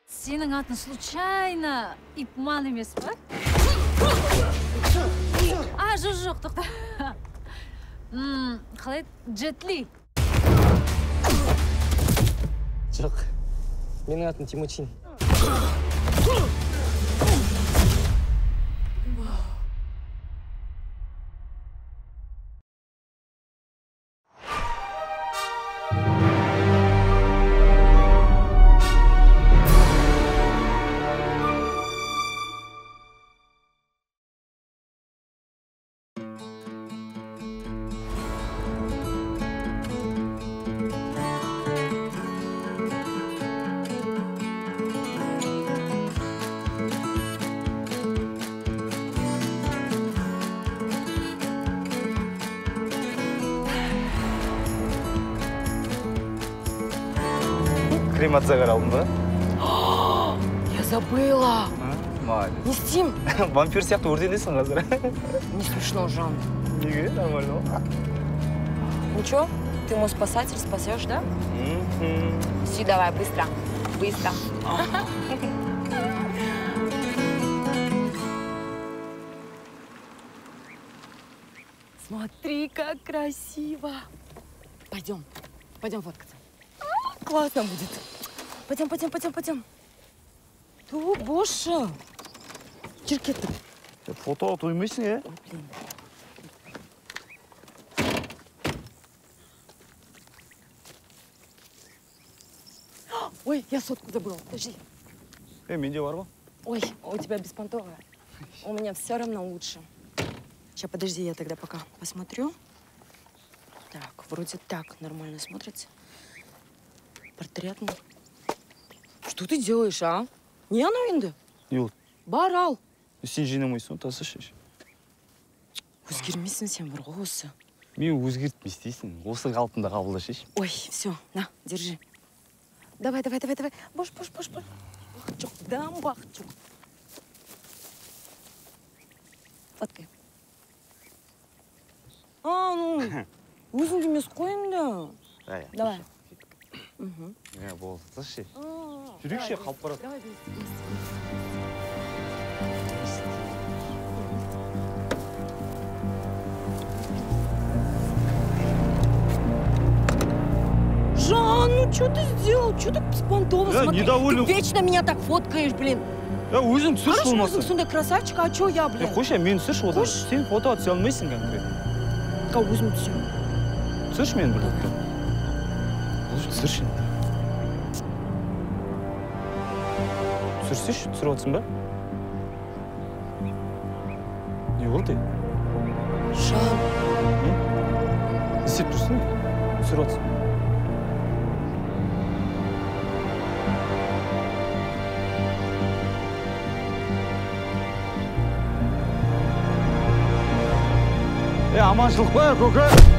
Senin adın случайно İpman емес па? Жоқ, тоқта. Қалай Джет Ли? Жоқ. Менің атым Тимучин. Кремацияға алдым да? Я забыла. Молодец. Не стим. Вампир сияқты өртенесің қазір. Не смешно, Жан. Неге? Нормально. Ничего, ты мой спасатель, спасешь, да? Си, давай, быстро. Быстро. Смотри, как красиво. Пойдем. Пойдем фоткаться. Классно будет. Пойдем. О, боже. Черкетті. Фото тоймайсың, е? Блин. Ой, я сотку забыла. Подожди. Менде бар ба? Ой, у тебя беспонтовая. У меня все равно лучше. Сейчас, подожди, я тогда пока посмотрю. Так, вроде так нормально смотрится. Портретный. Что ты делаешь, а? Не оно инде? Yok. Барал. Сен жинамайсың, тасышы. Өзгермейсің сен бір осы. Мен өзгертпей істейсің. Осы қалпында қабылдашы. Ой, все, на, держи. Давай. Бош. Бахчук, дам бахчук. Фоткай. Ну, өзің демес қойын да. Давай. Болды, тасышы. Жүрекше қалып барады. Давай, Жан, ну что ты сделал? Что так беспонтово смотри? недоволен. Ты вечно меня так фоткаешь, блин. Өзің түсірші Хорошо, болмаса. өзің сондай красавчик, а что я, блин? Қойшы, мен түсірші одан. Қойш. Сен фото түсе алмайсың конкретно. Как өзім түсем? Түсірші мен бір. Түсірші. Түсірсеші, түсіріп отырсың ба? Не болды? Жан. Не істеп тұрсың? Түсіріп отырсың. Аманшылық па, көке?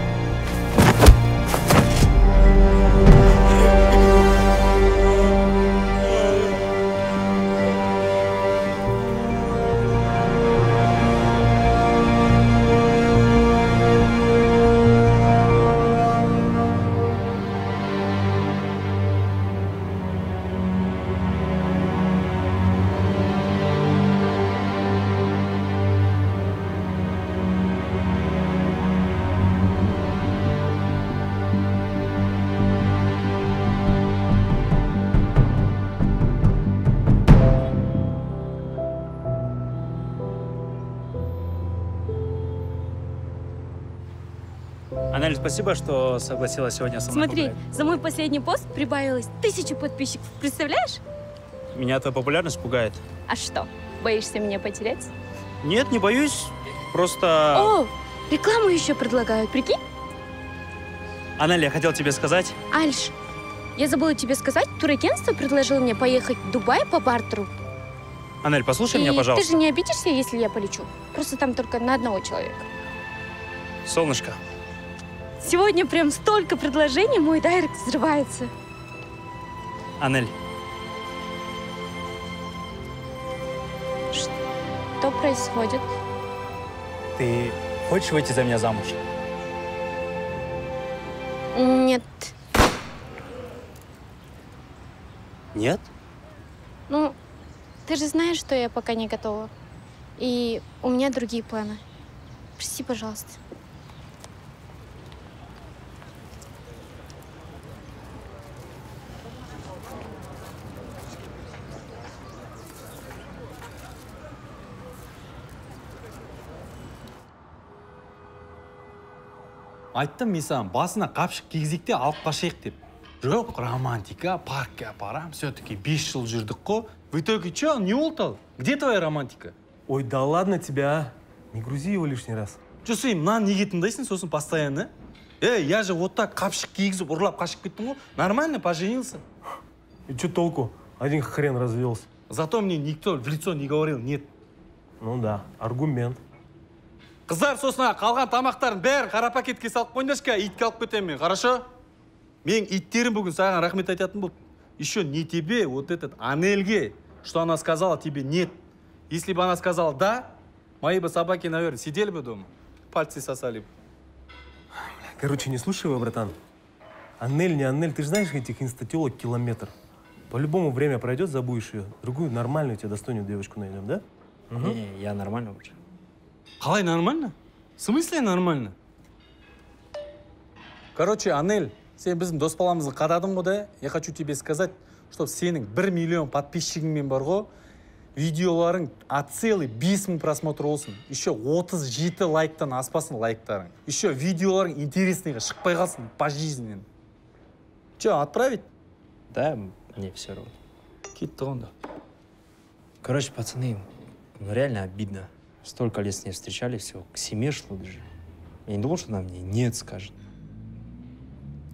Аналь, спасибо, что согласилась сегодня со мной Смотри, погулять. за мой последний пост прибавилось 1000 подписчиков. Представляешь? Меня твоя популярность пугает. А что, боишься меня потерять? Нет, не боюсь. Просто... О, рекламу еще предлагают, прикинь? Аналь, я хотел тебе сказать... Альш, я забыла тебе сказать, турагентство предложило мне поехать в Дубай по бартеру. Аналь, послушай И меня, пожалуйста. ты же не обидишься, если я полечу? Просто там только на одного человека. Солнышко. Сегодня прям столько предложений, мой дайрект взрывается. Аналь. Что происходит? Ты хочешь выйти за меня замуж? Нет. Нет? Ну, ты же знаешь, что я пока не готова. И у меня другие планы. Прости, пожалуйста. Айттым мен саған, басына қапшық кигізейік те алып қашайық деп. Жоқ, романтика, паркке апарам, все-таки 5 жыл жүрдік қой. В итоге что, не болды? Где твоя романтика? Ой, да ладно тебя, а. Не грузи его лишний раз. Что, сен мынаны неге тыңдайсың сосын постоянно? Я же вот так қапшық кигізіп ұрлап қашып кеттім ғой. Нормально поженился. И что толку? Один хрен развелся. Зато мне никто в лицо не говорил нет. Ну да, аргумент. Қыздар, сосын қалған тамақтарын бәрін қара пакетке салып қойыңдаршы, итке алып кетемін мен, хорошо? Мен иттерім бүгін саған рахмет айтатын болды. Еще не тебе, вот этот Анельге, что она сказала тебе нет. Если бы она сказала да, мои бы собаки, наверное, сидели бы дома, пальцы сосали бы. Короче, не слушай его, братан. Анель, не Анель, ты же знаешь этих инстателок километр. По-любому время пройдет, забудешь ее. Другую нормальную тебе достойную девочку найдем, да? Не, я нормально уже. Қалай нормально? В смысле нормально? Короче, Анель, сен біздің дос баламызды қададың ғой да? Я хочу тебе сказать, что сенің 1 миллион подписчигіңмен бар ғой, видеоларың от целый 5000 просмотр болсын. Еще 37 лайктан аспасын лайктарың. Еще видеоларың интересныйға шықпай қалсын пожизненно. Че, отправить? Да, мне все равно. Кетті онда. Короче, пацаны, ну реально обидно. Столько лет с ней встречались, все, к 7 шло даже. Я не думал, что она мне нет скажет.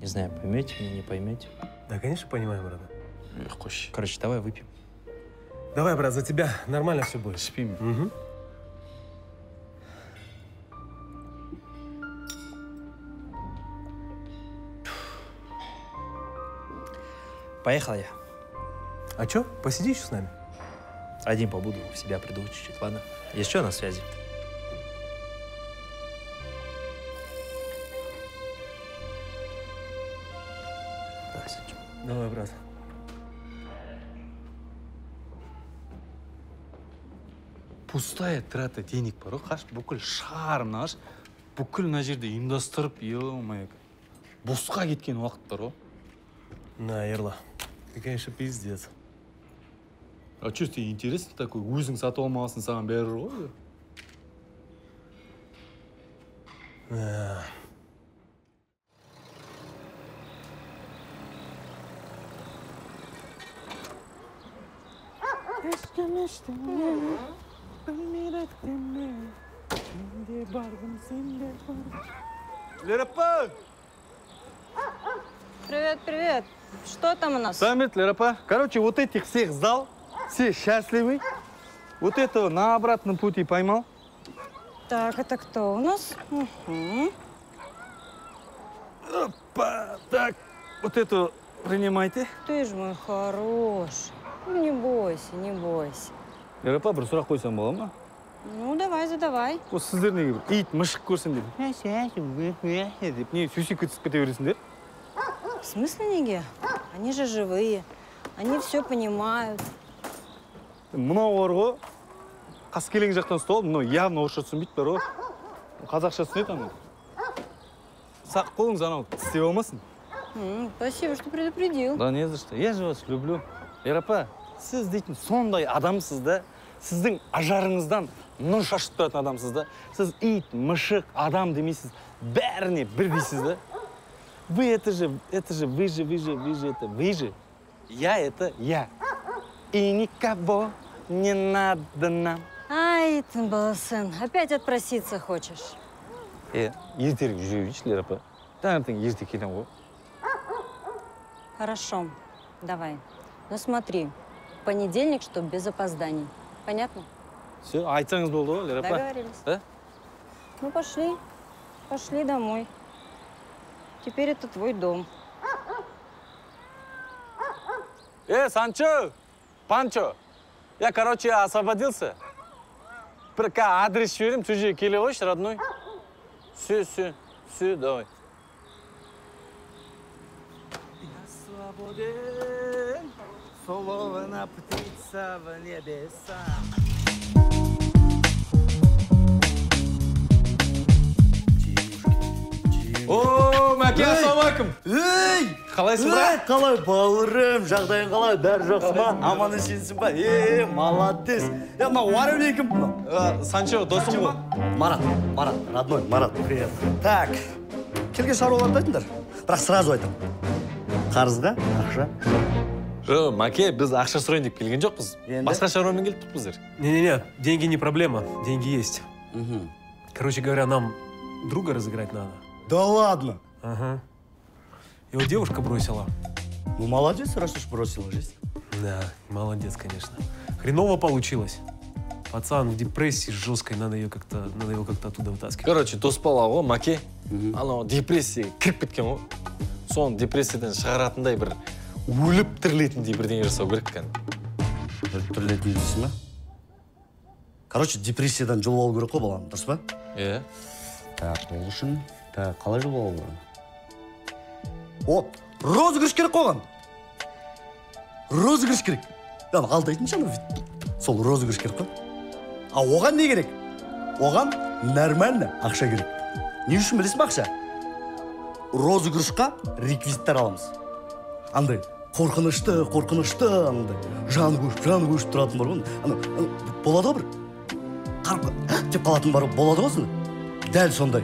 Не знаю, поймете меня, не поймете. Да, конечно, понимаю, брат. Короче, давай выпьем. Давай, брат, за тебя нормально все будет. Спим. Угу. Поехал я. А чё, посиди еще с нами? Один побуду, в себя приду чуть-чуть, ладно? Есть что на связи? Давай, Санчо. Давай, брат. Пустая трата денег бар ғой, қаш бүкіл шарым нағаш, бүкіл мына жерде ұйымдастырып, ё-моё, босқа кеткен уақыт бар ғой. На, Ерла, ты, конечно, пиздец. А что тебе интересно такой, өзің сатып алмағасын саған бәрі ғой? Лерапа! Привет, привет. Что там у нас? Самет, Лерапа. Короче, вот этих всех сдал, все счастливы. Вот этого на обратном пути поймал. Так, это кто у нас? Угу. Опа, так, вот эту принимайте. Ты ж мой хороший. Не бойся, не бойся. Лерапа, бір сұрақ қойсам бола ма? Ну, давай, задавай. Осы сіздер неге бір ит мышық көрсін деп. Не, сүйсек түсіп кете бересіңдер? В смысле, неге? Они же живые. Они все понимают. Мынау бар ғой, қаскелең жақтан ұстап алып, мынау явно орысша түсінбейді бар ғой. Қазақша түсінеді ана. Сақ қолыңыз анау тістеп алмасын. Спасибо, что предупредил. Да не за что. Я же вас люблю. Лерапа, сіз дейтін сондай адамсыз да, сіздің ажарыңыздан нұр шашып тұратын адамсыз да. Сіз ит, мышық, адам демейсіз, бәріне бір дейсіз да. Вы это же, вы же. Я это я. И никого не надо нам. Ай, ты баласын, опять отпроситься хочешь? Ертерек жүре берейінші, Лерапа. Таңертең ерте келем ғой. Хорошо, давай. Ну смотри, в понедельник, чтоб без опозданий. Понятно? Все, айтсаңыз болды ғой, Лерапа. Договорились. Да? Ну пошли, пошли домой. Теперь это твой дом. Санчо, Панчо, я, короче, освободился. Пока адрес жіберем, сол жерге келе қойшы, родной. Все, давай. Я свободен, словно птица в небеса. О, Мәке, ассалаумалейкум. Ей! Қалайсың, брат? Қалай, бауырым, жағдайың қалай, бәрі жақсы ма? Аман есенсің ба? Молодец. Мына уаревник кім? Санчо, досым ғой. Марат, родной, Марат, привет. Так, келген шаруаларды айтыңдар, бірақ сразу айтам. Қарызға ақша. Мәке, біз ақша сұрайын деп келген жоқпыз. Басқа шаруамен келіп тұрмыздар. Не-не-не, деньги не проблема, деньги есть. Короче говоря, нам друга разыграть надо. Да ладно? Ага. Его девушка бросила. Ну, молодец, раз уж бросила жизнь. Да, молодец, конечно. Хреново получилось. Пацан в депрессии жесткой, надо его как-то оттуда вытаскивать. Короче, дос бала ғой, Мәке. Анау депрессия кіріп кеткен ғой. Соны депрессиядан шығаратындай бір өліп тірілетіндей бірдеңе жасау керек екен. Өліп тірілетін дейсің ба? Короче, депрессиядан жұлып алу керек қой баланы, дұрыс па? Иә. Так, ол үшін, так, қалай жұлып алу керек? О, розыгрыш керек қойған. Розыгрыш керек. Яғни алдайтын жаңа вид. Сол розыгрыш керек қой. А оған не керек? Оған нормально ақша керек. Не үшін білесің бе ақша? Розыгрышқа реквизиттер аламыз. Андай қорқынышты, андай жаны көшіп тұратын бар ғой. Ана болады бір қарып деп қалатын бар болады ғой. Дәл сондай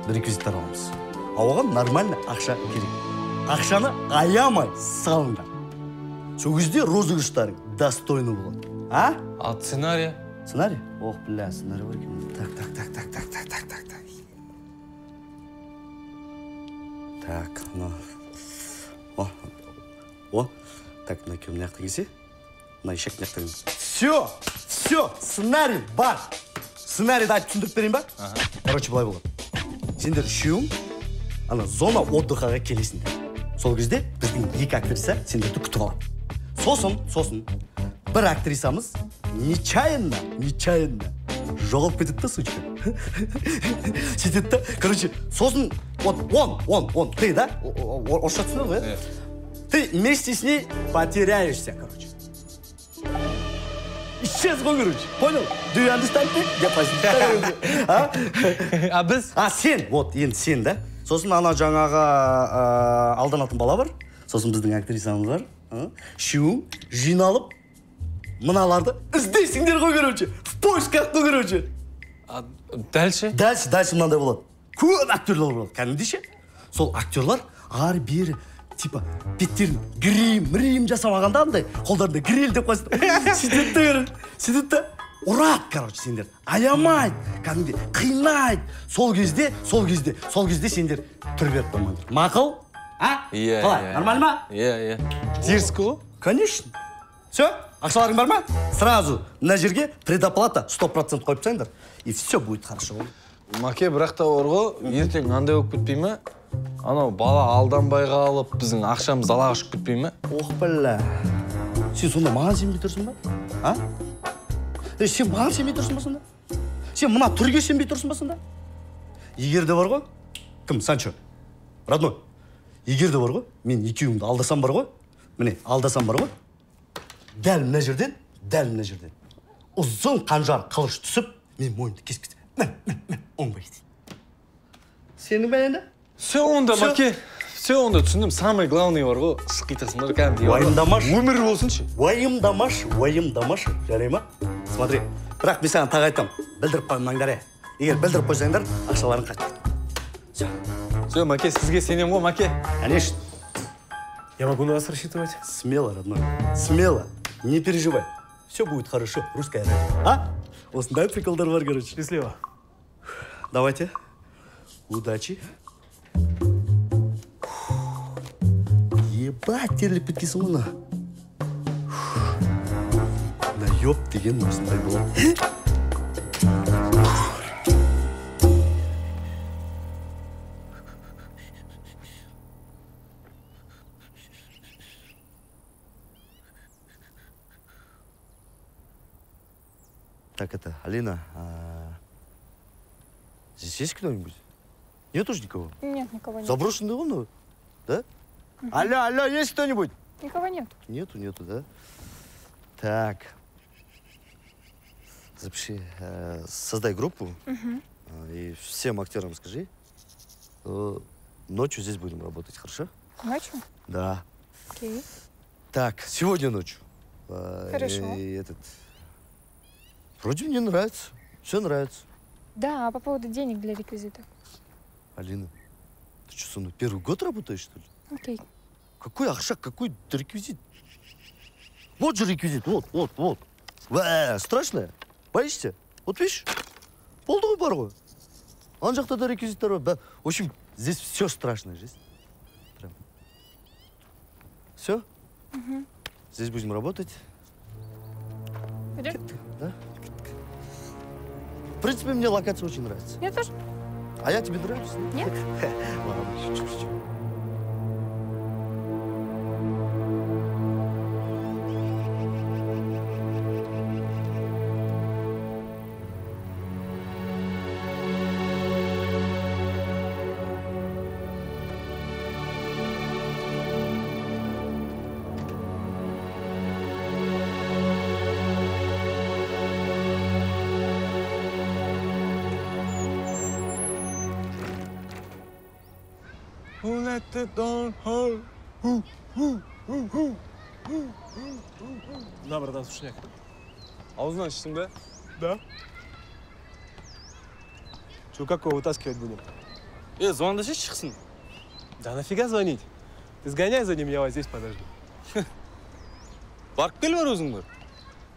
реквизиттер аламыз. А оған нормально ақша керек. Ақшаны аямай салыңдар. Сол кезде розыгрыштарың достойны болады. А? А сценарий? Сценарий? Ох, бля, сценарий бар екен. Так, ну. О. Так, мына кем мына жақта келсе, мына ешек мына жақта келсе. Все, сценарий бар. Сценарийді айтып түсіндіріп берейін ба? Короче, былай болады. Сендер үшеуің ана зона отдыхаға келесіңдер. Сол кезде біздің екі актриса сендерді күтіп алады. Сосын бір актрисамыз нечаянно жоғалып кетеді да, сучка. Сөйтеді да, короче, сосын он, ты, да? Орысша түсінеді ғой? Ты вместе с ней потеряешься, короче. Исчез ғой, короче. Понял? Do you understand me? Я позитивно. А біз? Сен, вот, енді сен, да? Сосын ана жаңағы алданатын бала бар. Сосын біздің актрисамыз бар. Үшеуің жиналып, мыналарды іздейсіңдер ғой, короче. В поисках қой, короче. Дальше? Дальше мынандай болады. Көп актерлар болады. Кәдімгідей. Сол актерлар ары бері типа беттерін грим жасамағанда андай қолдарында гриль деп қойсын. Сөйтеді да ұрады, короче, сендер. Аямайды, кәдімгідей қинайды. Сол кезде сендер түр беріп қоймаңдар. Мақұл? Иә. Қалай, нормально ма? Иә. Дерзкі ғой? Конечно. Все, ақшаларың бар ма? Сразу на жерге предоплата 100% қойып тастаңдар. И все будет хорошо. Мәке, бірақ та бар ғой, ертең андай болып кетпей ме? Анау бала алданбай қалып, біздің ақшамыз далаға ұшып кетпей ме? Ох, бля. Сен сонда маған сенбей тұрсың ба? Сен маған сенбей тұрсың ба сонда? Сен мына түрге сенбей тұрсың ба сонда? Егер де бар ғой, кім, Санчо? Родной, егер де бар ғой, мен екеуіңді алдасам бар ғой, міне, алдасам бар ғой, дәл мына жерден, ұзын қанжар қылыш түсіп, мен мойымды кесіп кетіп, оңбай кетейін. Сенің бә енді? Все онда, Мәке. Все онда түсіндім. Самый главный бар ғой, шықитасың бар кәдімгідей. Уайымдамашы. Өмір болсыншы. Уайымдамашы. Жарай ма? Смотри, бірақ мен саған тағы айтам, білдіріп қоймаңдар. Егер білдіріп қойсаңдар, ақшаларын қайтады. Все, Мәке, сізге сенем ғой, Мәке. Конечно. Я могу на вас рассчитывать? Смело, родной. Смело. Не переживай. Все будет хорошо. Русская радио. Осындай приколдар бар, короче. Счастливо. Давайте. Удачи. Ебать, терлеп кеткенсің мұны. Наеб деген осындай болады. Так, Алина, здесь есть кто-нибудь? Нет уж никого? Нет никого. Заброшенный он, да? Алло, есть кто-нибудь? Никого нет. Нету, да? Так. Запиши, создай группу. И всем актерам скажи, ночью здесь будем работать, хорошо? Ночью? Да. Окей. Так, сегодня ночью. Хорошо. И вроде мне нравится. Все нравится. Да, а по поводу денег для реквизита? Алина, ты что, со мной первый год работаешь, что ли? Окей. Какой ахшак, какой реквизит? Вот же реквизит, вот. Страшное. Боишься? Вот видишь? Болды бар ғой. Ан жақта да реквизиттер бар. Да, в общем, здесь все страшная жизнь. Прям. Все? Здесь будем работать. Пойдем? Да? В принципе, мне локация очень нравится. Я тоже. А я тебе нравлюсь? Нет. Ладно, чуть-чуть. Да, братан, сушняк. Аузынан ішсің бе? Да. Че, как его вытаскивать будем? Звондашы шықсын. Да нафига звонить? Ты сгоняй за ним, я вас здесь подожду. Барып кел бар өзің бар.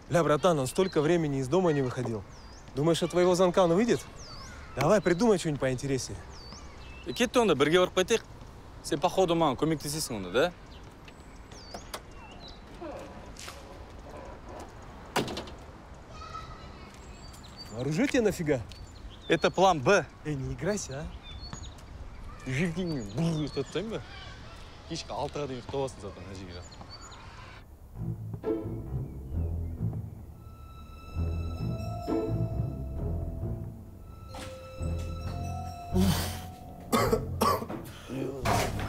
Бля, братан, он столько времени из дома не выходил. Думаешь, от твоего звонка он выйдет? Давай, придумай что-нибудь поинтереснее. Кетті онда, бірге барып қайтайық. Сен походу маған көмектесесің онда, да? Оружие тебе нафига? Это план Б. Не играйся, а? Жүргенмен бұл ұстатсайын ба? Кешкі 6-ға дейін ұйықтап аласың затын ана жерге.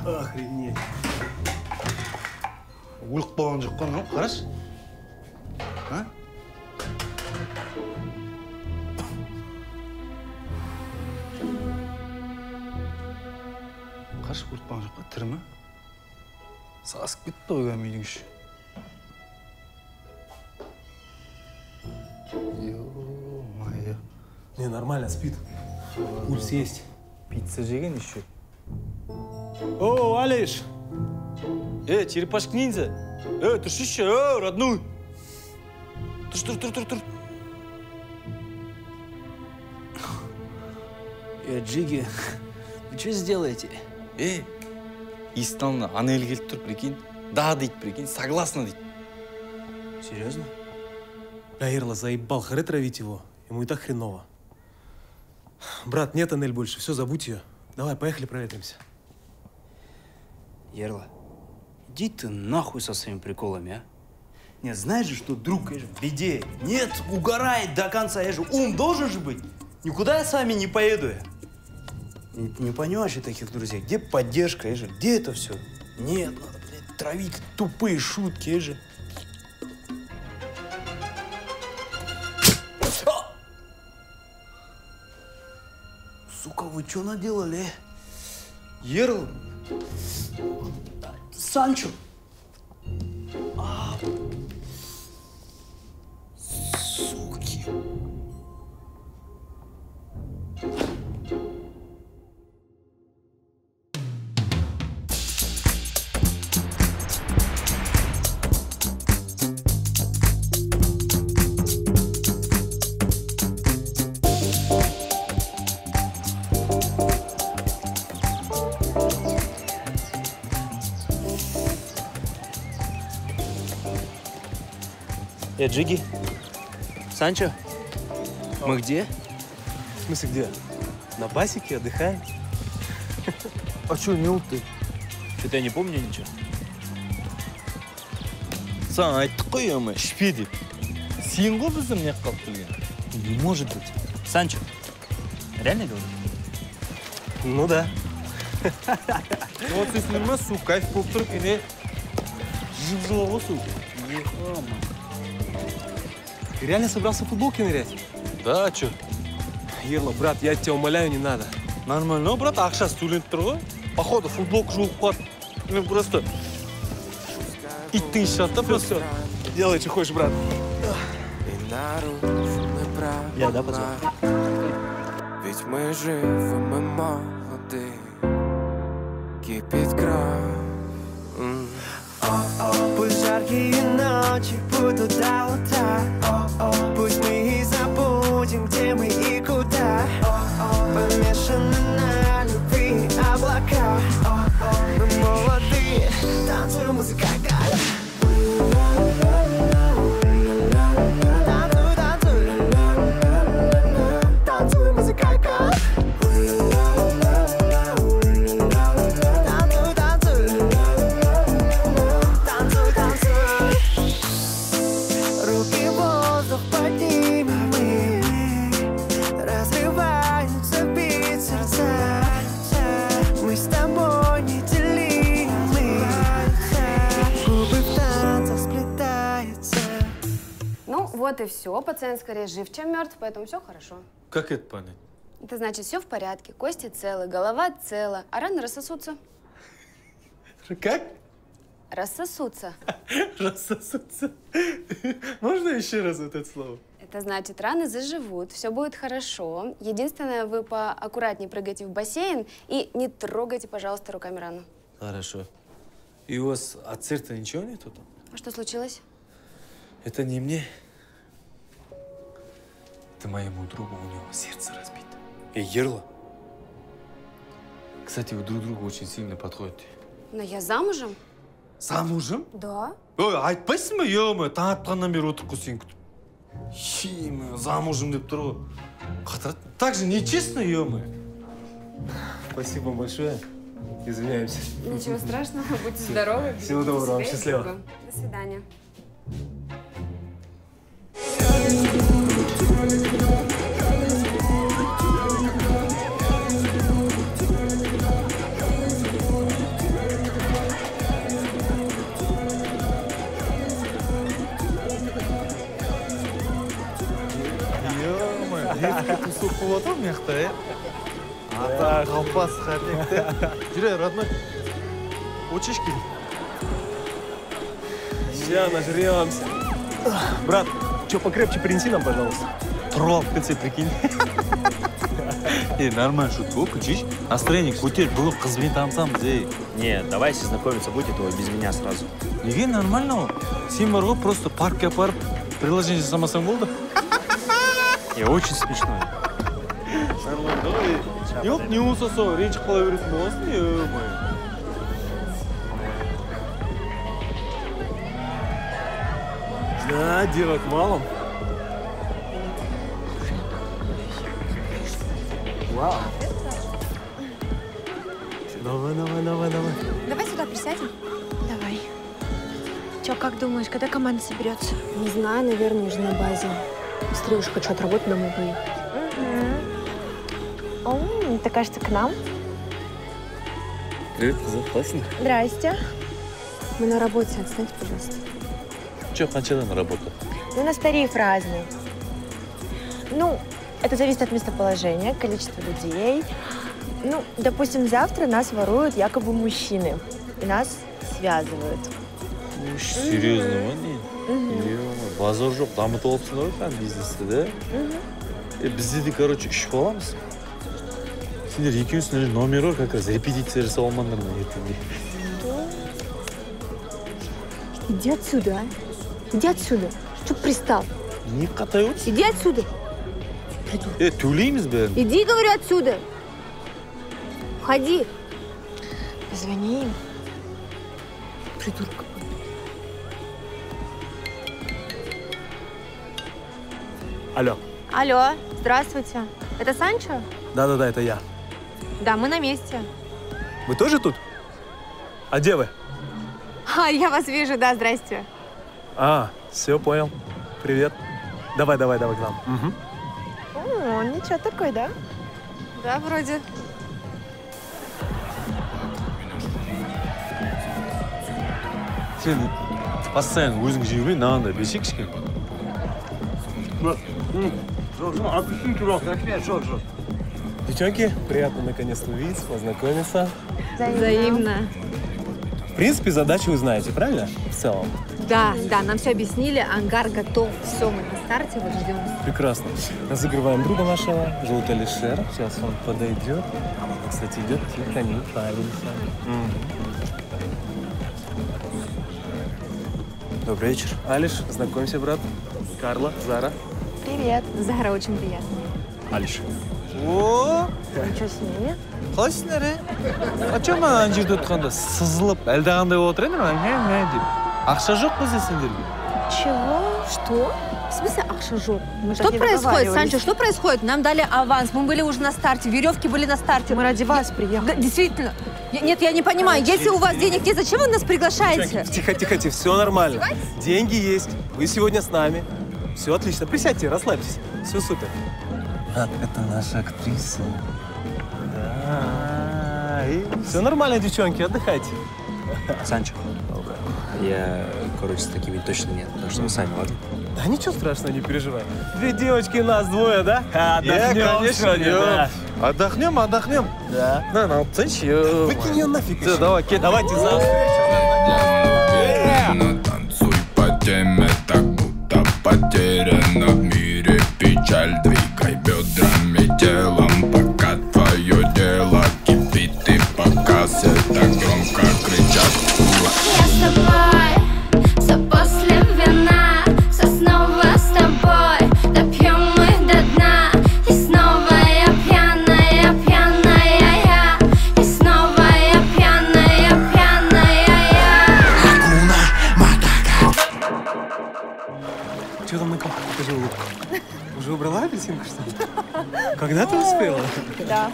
Охренеть. Өліп қалған жоқ қой, қарашы. А? Қарашы, өліп қалған жоқ қой, тірі ме? Сасып кетті ғой мидың іші. Ё-моё. Не, нормально, спит. Пульс есть. Пицца жеген еще. О, Алиш! Черепашка ниндзя. Тұршышы, родной. Тұр. Джиги, вы что сделаете? Истанна Анель келіп тұр, прикинь. Да, дейді, прикинь, согласна, дейді. Серьезно? Бля, Ирла, заебал, харе травить его. Ему и так хреново. Брат, нет Анель больше, все, забудь ее. Давай, поехали проветримся. Ерла, иди ты нахуй со своими приколами, а? Нет, знаешь же, что друг, я же в беде. Нет, угорает до конца, я же ум должен же быть. Никуда я с вами не поеду я. Ты не понимаешь таких друзей. Где поддержка, я же? Где это все? Нет, надо, блядь, травить тупые шутки, я же. Сука, вы что наделали? Ерл? Санчо? Суки. Джиги? Санчо? Мы где? В смысле, где? На пасеке отдыхаем. А что, не ты? Что-то я не помню ничего. Саған айттық қой, ема, ішпе деп. Сен ғой бізді міне қалып келген. Не может быть. Санчо, реально говоришь? Ну да. Вот сесіндер ма, су кайф болып тұрып, кене жып-жылы ғой. Ты реально собрался в футболке нырять? Да, а чё? Ерло, брат, я тебя умоляю, не надо. Нормально, брат, ақшасы төленіп тұр ғой. Походу, футболка жуылып қалады. Мен просто... Иттің іші жатты, просто. Делай, что хочешь, брат. Я, да, позвал? Ведь мы живы, мы молоды, кипит кровь. Пусть жаркие ночи будут до утра. Пусть мы и забудем, где мы и куда. Помешаны на любви облака. Мы молодые, танцуем, музыка горит. Танцуем, музыка горит. Вот и все. Пациент скорее жив, чем мертв, поэтому все хорошо. Как это понять? Это значит, все в порядке. Кости целы, голова цела, а раны рассосутся. Как? Рассосутся. Рассосутся. Можно еще раз вот это слово? Это значит, раны заживут, все будет хорошо. Единственное, вы поаккуратнее прыгайте в бассейн и не трогайте, пожалуйста, руками рану. Хорошо. И у вас от сердца ничего нету там? А что случилось? Это не мне. Это моему другу, у него сердце разбито. Ерло. Кстати, вы друг другу очень сильно подходите. Но я замужем? Замужем? Да. Ой, айтпайсың ба, ё-мо, таң атқаннан бері отырып қой сен күтіп. Ши, замужем деп тұр ғой. Қатырат. Так же нечестно, ё-мо. Спасибо большое. Извиняемся. Ничего страшного, будьте здоровы. Всего доброго вам, счастливо. До свидания. Тусу қылып отыр мына жақта, е? Ата, қалпас, қанекті. Жүре, родной. Учишки. Сейчас нажремся. Брат, что покрепче принеси нам, пожалуйста. Тұрып алып келсе, прикинь. Нормально шутка, күчиш. Настроение көтер, бүгін қызбен танысамыз, ей. Не, давайте знакомиться будет, то без меня сразу. Неге нормально ғой? Сен бар ғой, просто паркке апарып, приложение жасамасаң болды. Очень смешной. Нормально ғой. Yok, не болса сол, ренжіп қала беретін боласың, ё-моё. Да, девок мало. Вау. Давай. Давай сюда присядем. Давай. Чё, как думаешь, когда команда соберется? Не знаю, наверное, уже на базе. Быстрее уж хочу отработать, домой поехать. Ты, кажется, к нам. Привет, қызым, қалайсың? Здрасте. Мы на работе, отстаньте, пожалуйста. Че, қаншадан работа? У нас тариф разный. Ну, это зависит от местоположения, количества людей. Ну, допустим, завтра нас воруют якобы мужчины. И нас связывают. Серьезно ма не? Базар жоқ, дамытып алыпсыңдар ғой там бизнесті, да? Бізде де, короче, үш боламыз. Сендер екеуісінде номер бар, как раз репетиция жасап алмаңдар ма ертеңге? Иди отсюда, а? Иди отсюда. Что пристал? Не қатай отырсың? Иди отсюда. Төлейміз бәрін. Иди, говорю, отсюда. Уходи. Позвони им. Придурка. Алло. Алло, здравствуйте. Это Санчо? Да, это я. Да, мы на месте. Вы тоже тут? А где вы? Я вас вижу, да, здрасте. Все, понял. Привет. Давай к нам. О, ничего такой, да? Да, вроде. Сен постоянно өзің жей бермей, мынандай берсей кішкене. Девчонки, приятно наконец-то увидеться, познакомиться. Взаимно. В принципе, задачу вы знаете, правильно? В целом. Да, нам все объяснили, ангар готов. Все, мы на старте, вот ждем. Прекрасно. Разыгрываем друга нашего, желтый Алишер. Сейчас он подойдет. Кстати, идет тихо, не палимся. Добрый вечер. Алиш, знакомься, брат. Карла, Зара. Привет. Зара, очень приятно. Алиш. Ничего с ними. Қалайсыңдар, Ачам ана жерде отырғанда сызылып, әлдеқандай болып отыр едіңдер, деп. Ақша жоқ бізде сендерге. Чего? Что? В смысле акшажок? Мы Что так не происходит, договаривались. Санчо? Что происходит? Нам дали аванс, мы были уже на старте, веревки были на старте. Мы ради вас приехали. Да, действительно. Нет, я не понимаю, если у вас денег нет, зачем вы нас приглашаете? Тихо, все нормально. Деньги есть. Вы сегодня с нами. Все отлично. Присядьте, расслабьтесь. Все супер. Это наша актриса. Да. Все нормально, девчонки, отдыхайте. Санчо, я, короче, с такими точно нет, потому что вы сами, ладно? Да ничего страшного, не переживай. Две девочки, нас двое, да? Конечно, да. Отдохнем. Да. На, цечь. Выкинь ее нафиг. Все, давай, Кет. Давайте за Уверенно танцуй по теме, так будто потеряна в мире печаль. Двигай бедрами, телом, пока твое дело кипит. И пока все так громко кричат. Я с тобой, все после вина, все снова с тобой, допьем мы до дна. И снова я пьяная я, и снова я пьяная я. Акуна Матата. Что там на кухне? Покажи улыбку. Уже убрала апельсинку, что ли? Когда ты успела? Да.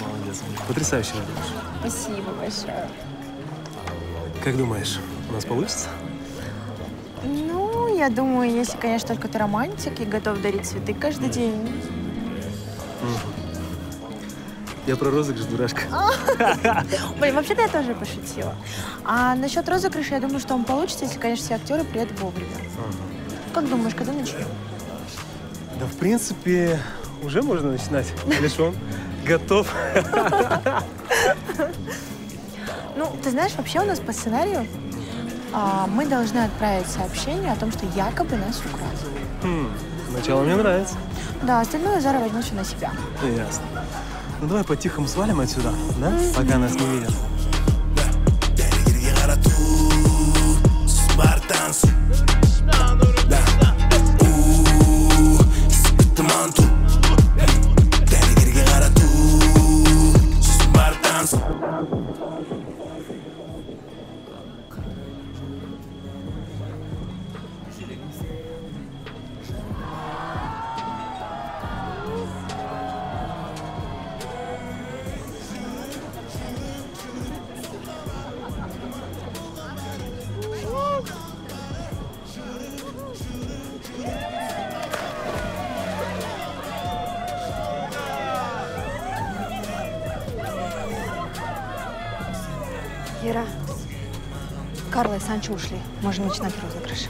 Молодец. Потрясающе работаешь. Спасибо большое. Как думаешь, у нас получится? Ну, я думаю, если, конечно, только ты романтик и готов дарить цветы каждый день. Я про розыгрыш, дурашка. Блин, вообще-то я тоже пошутила. А насчет розыгрыша, я думаю, что он получится, если, конечно, все актеры приедут вовремя. Как думаешь, когда начнем? Да, в принципе, уже можно начинать. Лишь он готов. Ну, ты знаешь, вообще у нас по сценарию мы должны отправить сообщение о том, что якобы нас украли. Сначала мне нравится. Да, остальное Зара возьмет все на себя. Ясно. Ну давай по-тихому свалим отсюда, да? Пока нас не видят. Ира, Карла и Санчо ушли. Можем начинать розыгрыш.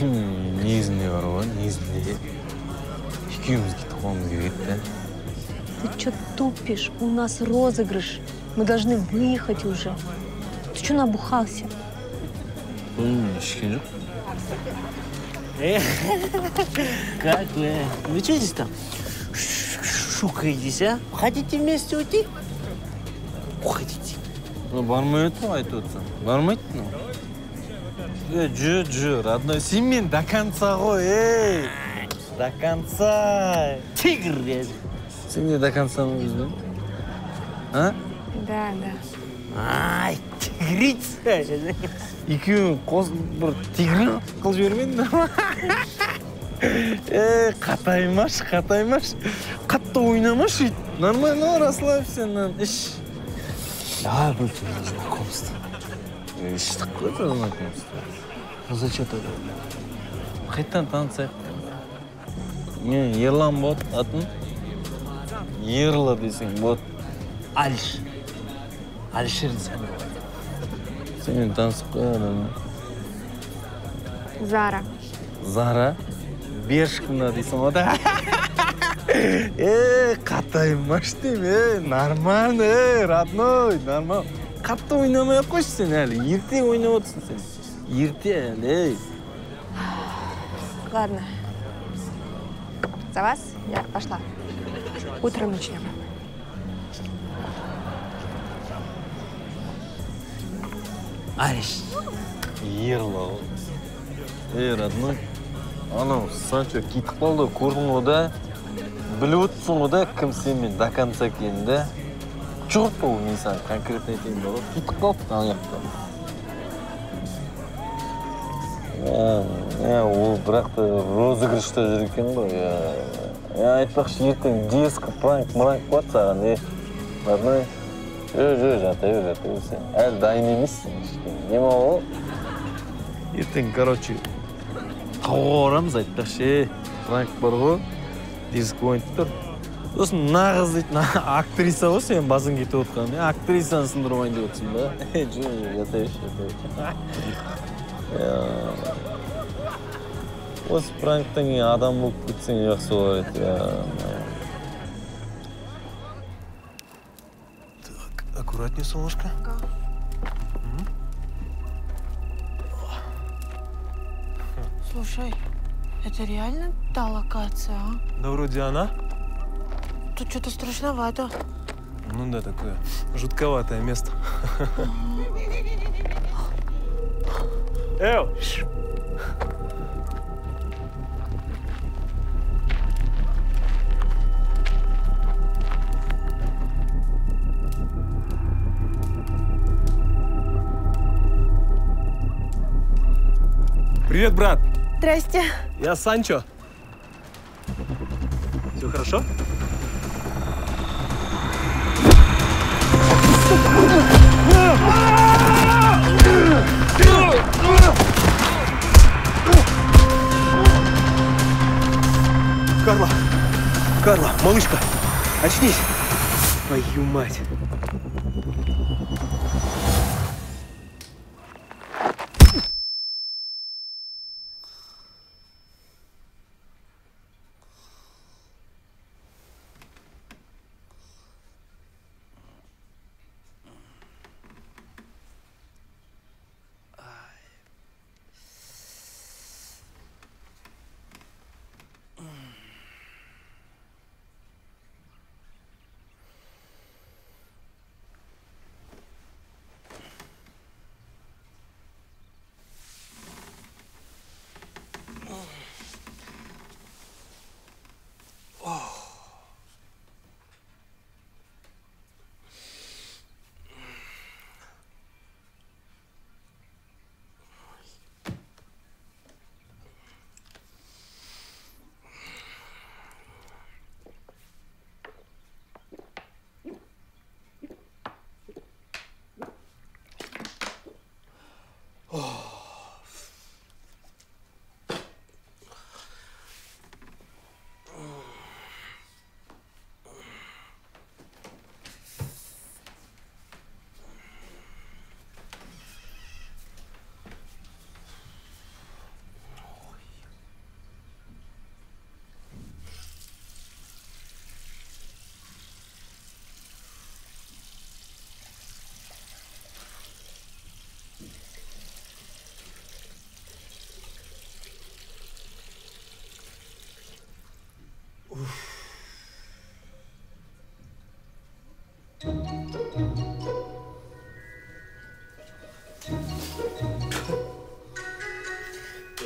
Негізінде бар ғой, негізінде. Екеумізге тұқымыз керек, да? Ты что тупишь? У нас розыгрыш. Мы должны выехать уже. Ты что набухался? Ішкен жоқ. Как вы? Вы что здесь там шукаетесь, а? Хотите вместе уйти? Уходите. Бармай өтіп айтып отырсың. Бармайды, ну. Жүр, родной. Сен мен до конца ғой, До конца. Тигр, я. Сен де до конца ма, а? Да. Ай, тигрица. Екеуің бір тигр қылып жібермеңдер ма? Қатаймаш. Қатты ойнамаш. Нормально, расслабься, іш. Давай будем знакомство. Что такое знакомство? Ну зачем тогда? Қайттан танысайық. Мен Ерлан бот, атын? Ерлы десең бот. Алиш. Алишер десең. Сенен танысып қоямын. Зара. Зара? Бершкина дейсің о да. Қатаймаш дейм, нормально, родной, нормально. Қатты ойнамай қойшы сен әлі, ерте ойнап отырсың сен. Ерте әлі, Ладно. За вас я пошла. Утром начнем. Ариш. Ерлау. Родной. Анау, Санчо кетіп қалды, көрдің ғой да. Біліп отырсың ғой да, кім сенмен до конца кейін да. Жоқ па ол, мен саған конкретно етейін ба, кетіп қалды аяқта. Ол бірақ та розыгрышта жүр екен ғой. Айтпақшы, ертең дескі пранк болады саған, родной. Жата бер сен. Әлі дайын емессің. Нема ол? Ертең, короче, қауға орамыз айтпақшы. Пранк бар ғой, дескі ойынып тұр. Сосын нағыз дейтін актриса ғой сен басын кетіп отқан. Актрисаны сындырмайын деп отырсың ба? Жата осы пранктан кейін адам болып кетсең жақсы болар еді. Так, аккуратнее, солнышко. Слушай, это реально та локация, а? Да вроде она. Тут что-то страшновато. Ну да, такое жутковатое место. Эу! Привет, брат. Здрасте. Я Санчо. Все хорошо? Карла, малышка, очнись. Твою мать.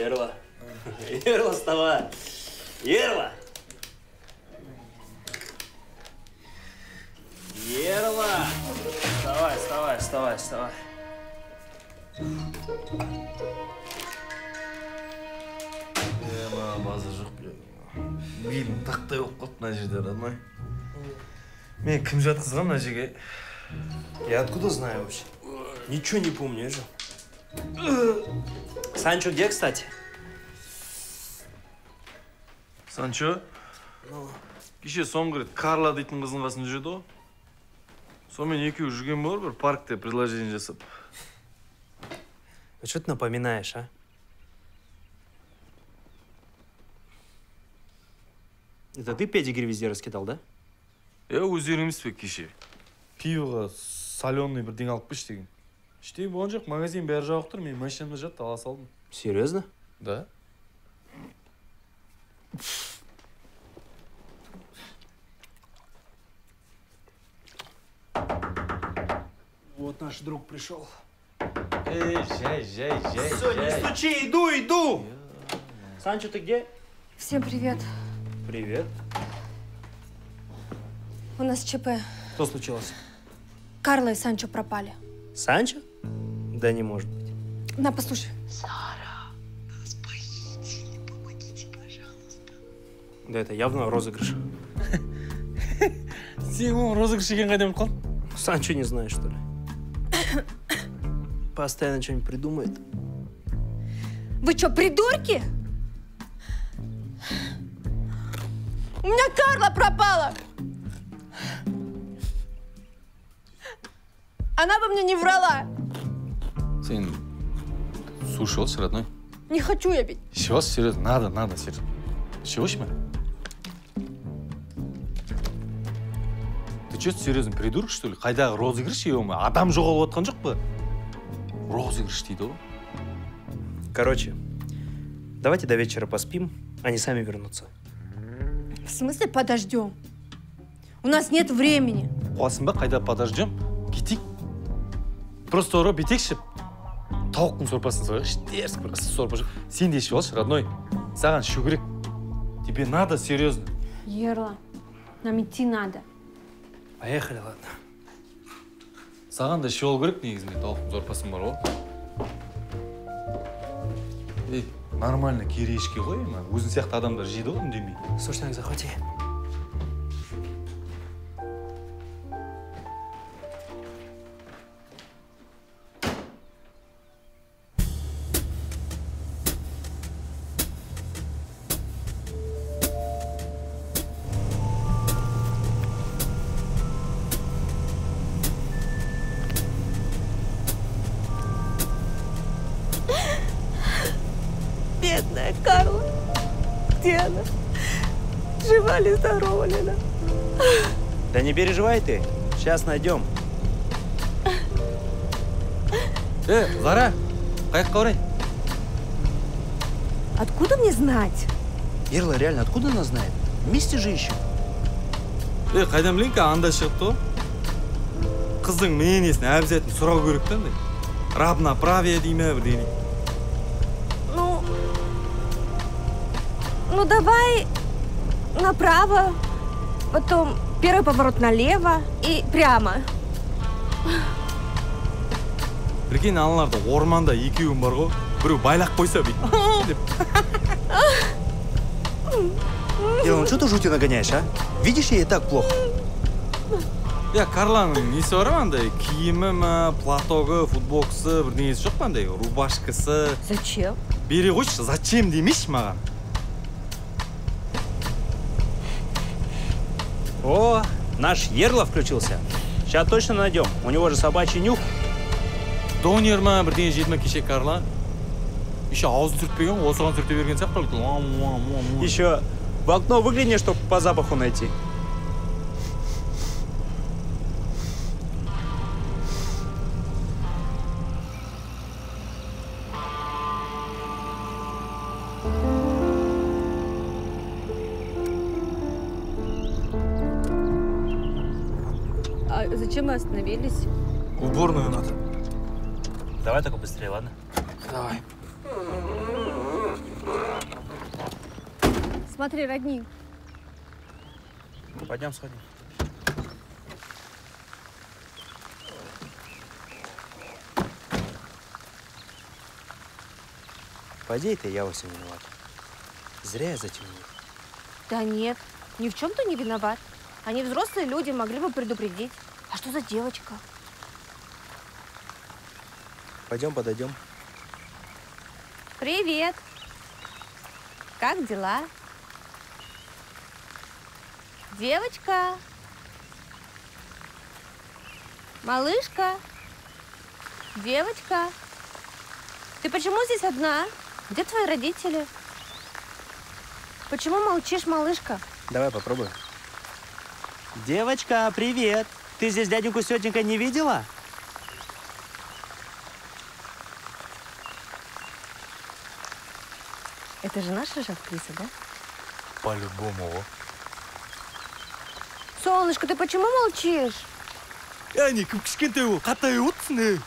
Ерла. Ерла, вставай. Ерла. Ерла. Вставай, вставай, вставай, вставай. База жоқ, белім тақтай болып қалды мына жерде, родной. Мен кім жатқызған мына жерге? Я откуда знаю вообще? Ничего не помню, я же. Санчо где, кстати? Санчо? Кеше соңғы рет Карла дейтін қыздың қасында жүреді ғой. Сонымен екеуі жүрген болар, бір паркте предложение жасап. Ну что ты напоминаешь, а? Это ты педигри везде раскидал, да? Өздері емес пе кеше. Пивоға соленый бірдеңе алып кеш деген. Іштей болған жоқ, магазин бәрі жауып тұр, мен машинамда жатты, ала салдым. Серьезно? Да. Вот наш друг пришел. Жай. Все, не стучи, иду! Санчо, ты где? Всем привет. Привет. У нас ЧП. Что случилось? Карла и Санчо пропали. Санчо? Да не может быть. На, послушай. Да это явно розыгрыш. Сен розыгрыш екенін қайдан біліп қалдың? Санчо не знаешь, что ли? Постоянно что-нибудь придумает. Вы что, придурки? У меня Карла пропала! Она бы мне не врала. Сен суши алшы, родной. Не хочу я пить. Чего, серьезно? Надо, серьезно. Чего ж, Ты что, серьезно, придурок, что ли? Қайдағы розыгрыш, адам жоғалып отқан жоқ па? Розыгрыш дейді ғой. Короче, давайте до вечера поспим, они сами вернутся. В смысле подождем? У нас нет времени. Қуасың ба, қайда подождем? Кетейік. Просто ұрып етекші. Тауықтың сорпасын сояқшы, дерзк бір ыстық сорпа. Сен де ішіп алшы, родной. Саған ішу керек. Тебе надо, серьезно. Ерла, нам идти надо. Поехали, ладно. Саған да ішіп алу керек, негізінде тауықтың сорпасын бар ғой. Нормально керешке ғой, өзің сияқты адамдар жейді ғой, үндемей. Сушняк захвати. Бедная Карла. Где она? Жива ли, здорова ли она? Да не переживай ты, сейчас найдем. Зара, қайыққа орай. Откуда мне знать? Ерла, реально, откуда она знает? Вместе же ищем. Қайдан білейін, анда шығыпты ғой. Қыздың менесін әбзетін сұрау керек та, равноправие дей ме, бірдеңе. Ну, давай направо, потом первый поворот налево и прямо. Прикинь, аналарда орманда екеуің бар ғой, біреу байлақ қойса бүйтіп. Елена, что ты жути нагоняешь, а? Видишь, ей и так плохо. Карланың несі бар андай, киімі ме, платогы, футболкасы, бірдеңесі жоқ андай, рубашкасы. Зачем? Бере қойшы, зачем демейші маған. О, наш Ерла включился. Сейчас точно найдем. У него же собачий нюх. Донер ма, бірдеңе жеді ма кеше Карла? Еще аузын сүртпеген, осыған сүрте берген сияқты. Еще в окно выгляни, чтобы по запаху найти. А зачем мы остановились? Уборную надо. Давай только быстрее, ладно? Давай. Смотри, родник. Пойдем сходим. По идее-то я во всем виноват. Зря я затемнил. Да нет, ни в чем ты не виноват. Они взрослые люди, могли бы предупредить. А что за девочка? Пойдем подойдем. Привет. Как дела? Девочка. Малышка. Девочка. Ты почему здесь одна? Где твои родители? Почему молчишь, малышка? Давай попробуем. Девочка, привет! Ты здесь дяденьку с тетенькой не видела? Это же наша же актриса, да? По-любому. Солнышко, ты почему молчишь? Яни, кішкентай ол, қатай отырсың,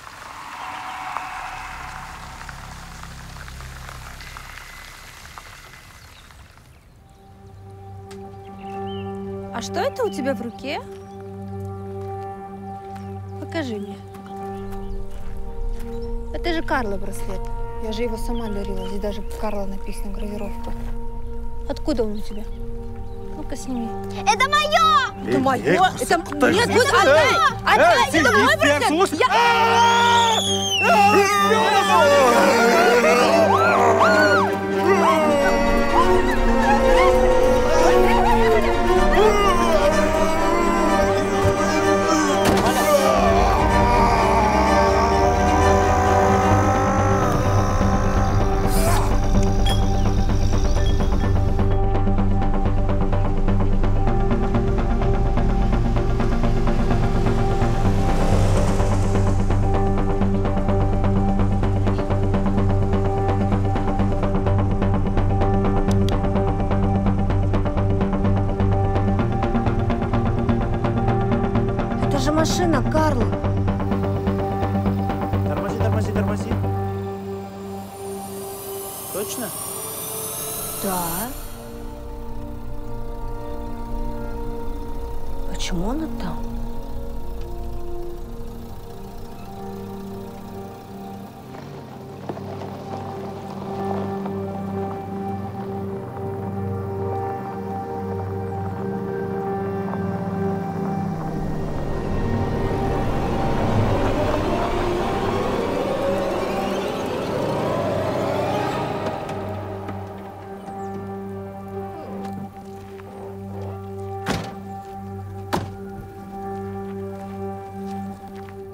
А что это у тебя в руке? Покажи мне. Это же Карла браслет. Я же его сама дарила. Здесь даже Карла написано, гравировка. Откуда он у тебя? Ну-ка, сними. Это мое! Это мое! Это... Нет, вот отдай! Отдай! Это мой браслет! Это же машина Карла. Тормози, тормози, тормози. Точно? Да. Почему она там?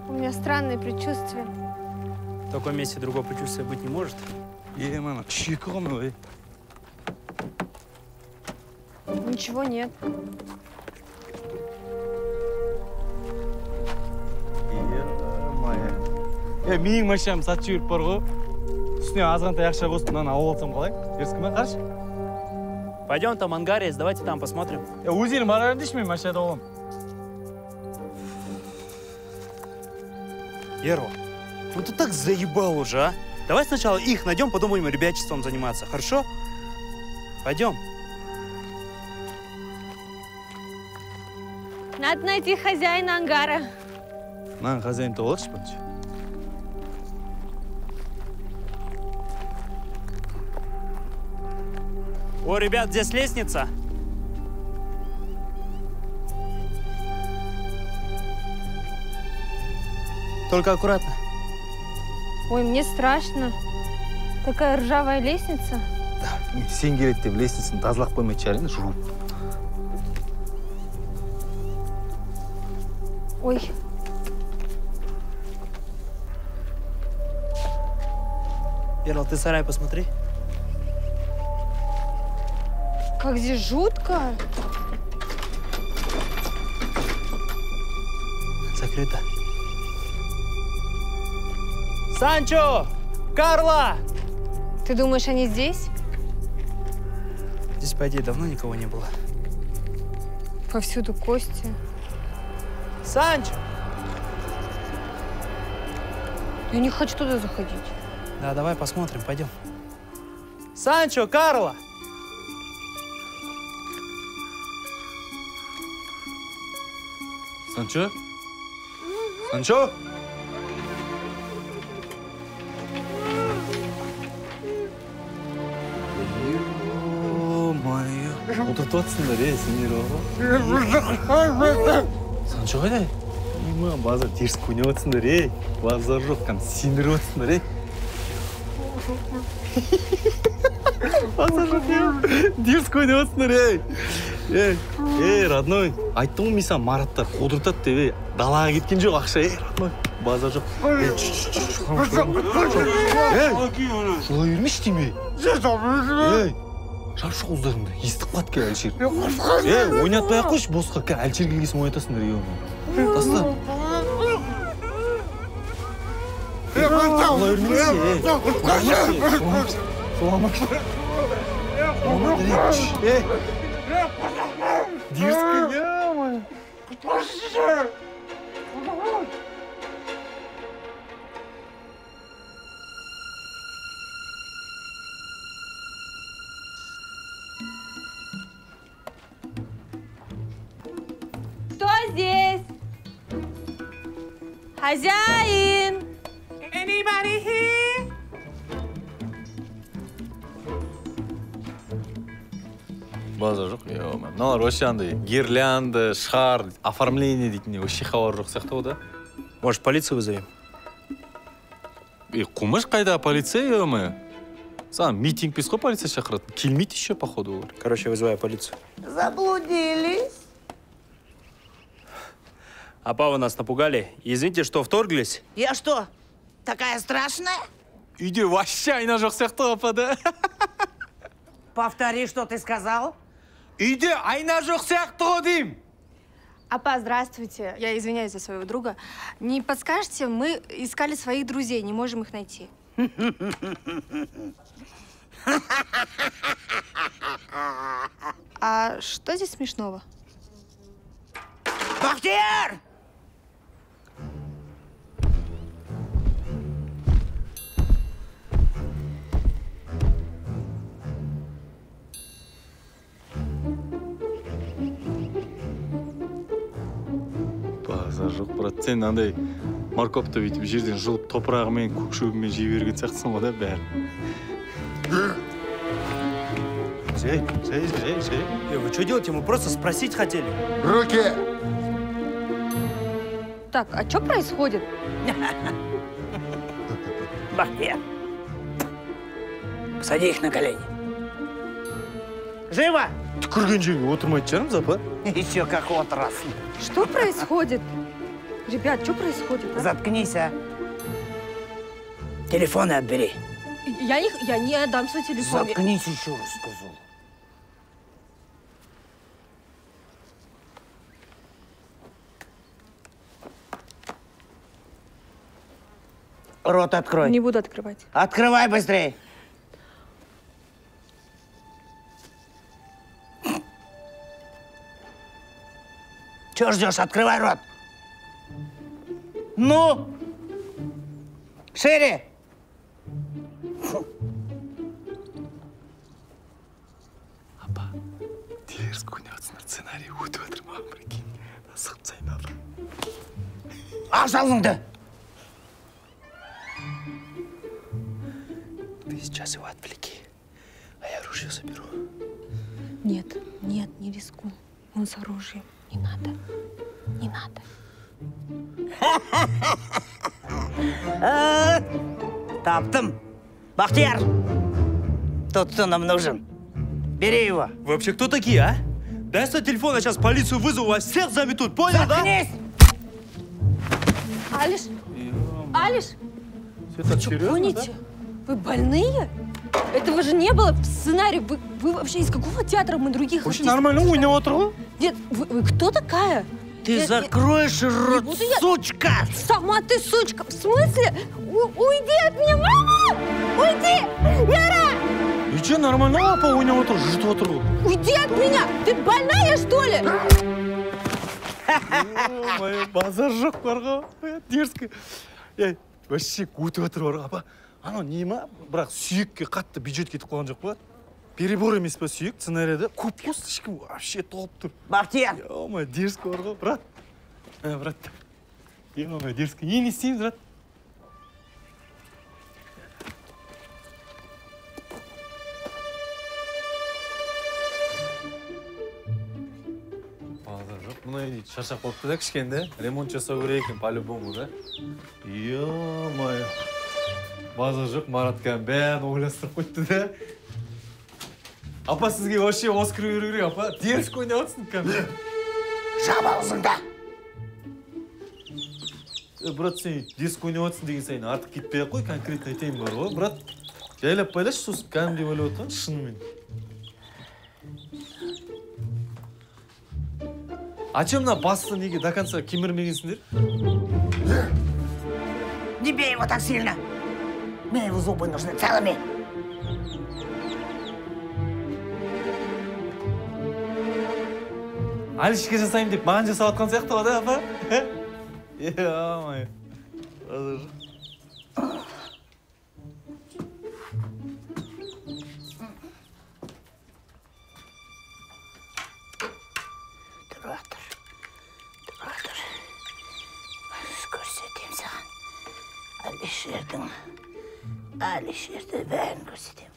У меня странные предчувствия. В таком месте другого предчувствия быть не может. Мана, шикі ғой, Ничего нет. Менің машинам сатып жіберіп бар ғой. Үстіне азғантай ақша қосып, мынаны алып алсам қалай? Ерсің бе, қаршы? Пойдем, там ангар есть, давайте там посмотрим. Өзің бара бердейші, мен машинада оламын. Ерва, ну ты так заебал уже, а? Давай сначала их найдем, потом будем ребячеством заниматься, хорошо? Пойдем. Надо найти хозяина ангара. Маған хозяин тоғылшы бірінші. О, ребят, здесь лестница. Только аккуратно. Ой, мне страшно. Такая ржавая лестница. Сен келеді деп лестницаны тазалап қоймайды шығар енді жуып. Ой. Перл, ты сарай посмотри. Как здесь жутко. Закрыто. Санчо! Карла! Ты думаешь, они здесь? Здесь, по идее, давно никого не было. Повсюду кости. Санчо! Я не хочу туда заходить. Да, давай посмотрим, пойдем. Санчо, Карла! Санчо? Санчо? Ё-моё. Отырып жатсыңдар, сендер оғы. Санчо қайда? Маған базар теріс көне жатсыңдар, базар жоқ, кән сендер жатсыңдар, Базар жоқ, теріс көне жатсыңдар, родной. Айттым ғой мен саған Мараттар қодыртады деп, далаға кеткен жоқ ақша, родной. база жоқ. Шулай бермеш дейме. Шаршық ұздарыңды, естіп қат ке әлшер. Ойнатпай қойш, босқа ке әлшер келгесін ойнатасыңдар, таста. Шулай Кто здесь? Хозяин! Anybody here? База жоқ, мыналар вообще андай гирлянда, шар, оформление дейтін вообще хабар жоқ сияқты ғой да. Может, полицию вызовем? Қумыш қайда полиция, Сам митинг пес қой полиция шақырады. Келмейді еще, походу, олар. Короче, вызываю полицию. Заблудились. Апа, вы нас напугали. Извините, что вторглись. Я что, такая страшная? Үйде вообще айна жоқ сияқты, апа, да? Повтори, что ты сказал. Үйде айна жоқ сияқты ғой деймін. Апа, здравствуйте. Я извиняюсь за своего друга. Не подскажете, мы искали своих друзей, не можем их найти. А что здесь смешного? Бахтияр! База жоқ, брат, сен андай морковты бүйтіп жерден жұлып топырағымен, көк шөбімен жей берген сияқтысың ғой да бәрі. Жей. Вы что делаете? Мы просто спросить хотели. Руки! Так, а что происходит? Бахтияр, сади их на колени. Живо! Түкірген жерге отырмайды жарым, запа? Еще как отрасль. Что происходит? Ребят, что происходит? А? Заткнись, а. Телефоны отбери. Я не отдам свой телефон. Заткнись, еще раз сказал. Рот открой. Не буду открывать. Открывай быстрее. Чего ждешь? Открывай рот. Ну! Шире! Апа, дерзко ойнаватсыңдар, сценарий өтіп жатыр маған прикинь. Сығып сайнады. Аш алыңды! Ты сейчас его отвлеки, а я оружие заберу. Нет, не рискуй. Он с оружием. Не надо. Таптым. Бахтияр, тот, кто нам нужен. Бери его. Вы вообще кто такие, а? Дай свой телефон, я сейчас полицию вызову, вас всех заметут, понял, да? Заткнись! Алиш! Все так Что, серьезно, гоните? Вы больные? Этого же не было в сценарии. Вы вообще из какого театра? Мы других Вообще артистов нормально не ойнап знаем. отыр ғой? Нет, вы кто такая? Ты закроешь рот, сучка! Сама ты сучка! В смысле? Уйди от меня, мама! Уйди! Яра! И че, нормально апа ойнап отыр, жыртып отыр ғой? Уйди от меня! Ты больная, что ли? Базар жоқ бар ғой, дерзко. Вообще өтіп отыр бар ғой, апа. Анау не ма, бірақ сүйекке қатты бюджет кетіп қалған жоқ па? Перебор емес па сүйек, сценарийда көп қос ешкім вообще толып тұр. Бахтияр! Ё-моё, дерзко бар ғой, брат. Брат. Ё-моё, дерзко. Не істейміз, брат? Базар жоқ, мұны дейді, шаршап қалыпты да кішкенде. Ремонт жасау керек екен, по-любому, да? Ё-моё. Базар жоқ, Марат кәдімгі бәрін ойластырып қойды да. Апа, сізге вообще Оскар беру керек, апа. Дерзко ойнап отырсың кәдімгі. Жап аузыңды! Брат, сен диск ойнап отырсың деген сайын артық кетпей ақ қой, конкретно айтайын бар ғой, брат. Жайлап байлашы, сосын кәдімгідей ойлап отырған, шынымен. А че мына басты неге до конца кемірмегенсіңдер? Не бей его так сильно. Мне его зубы нужны целыми. Алишке жасаймын деп маған жасап атқан сияқты ғой да, апа? Е-ай. Көрсетем саған. Алишерді бәрін көрсетем.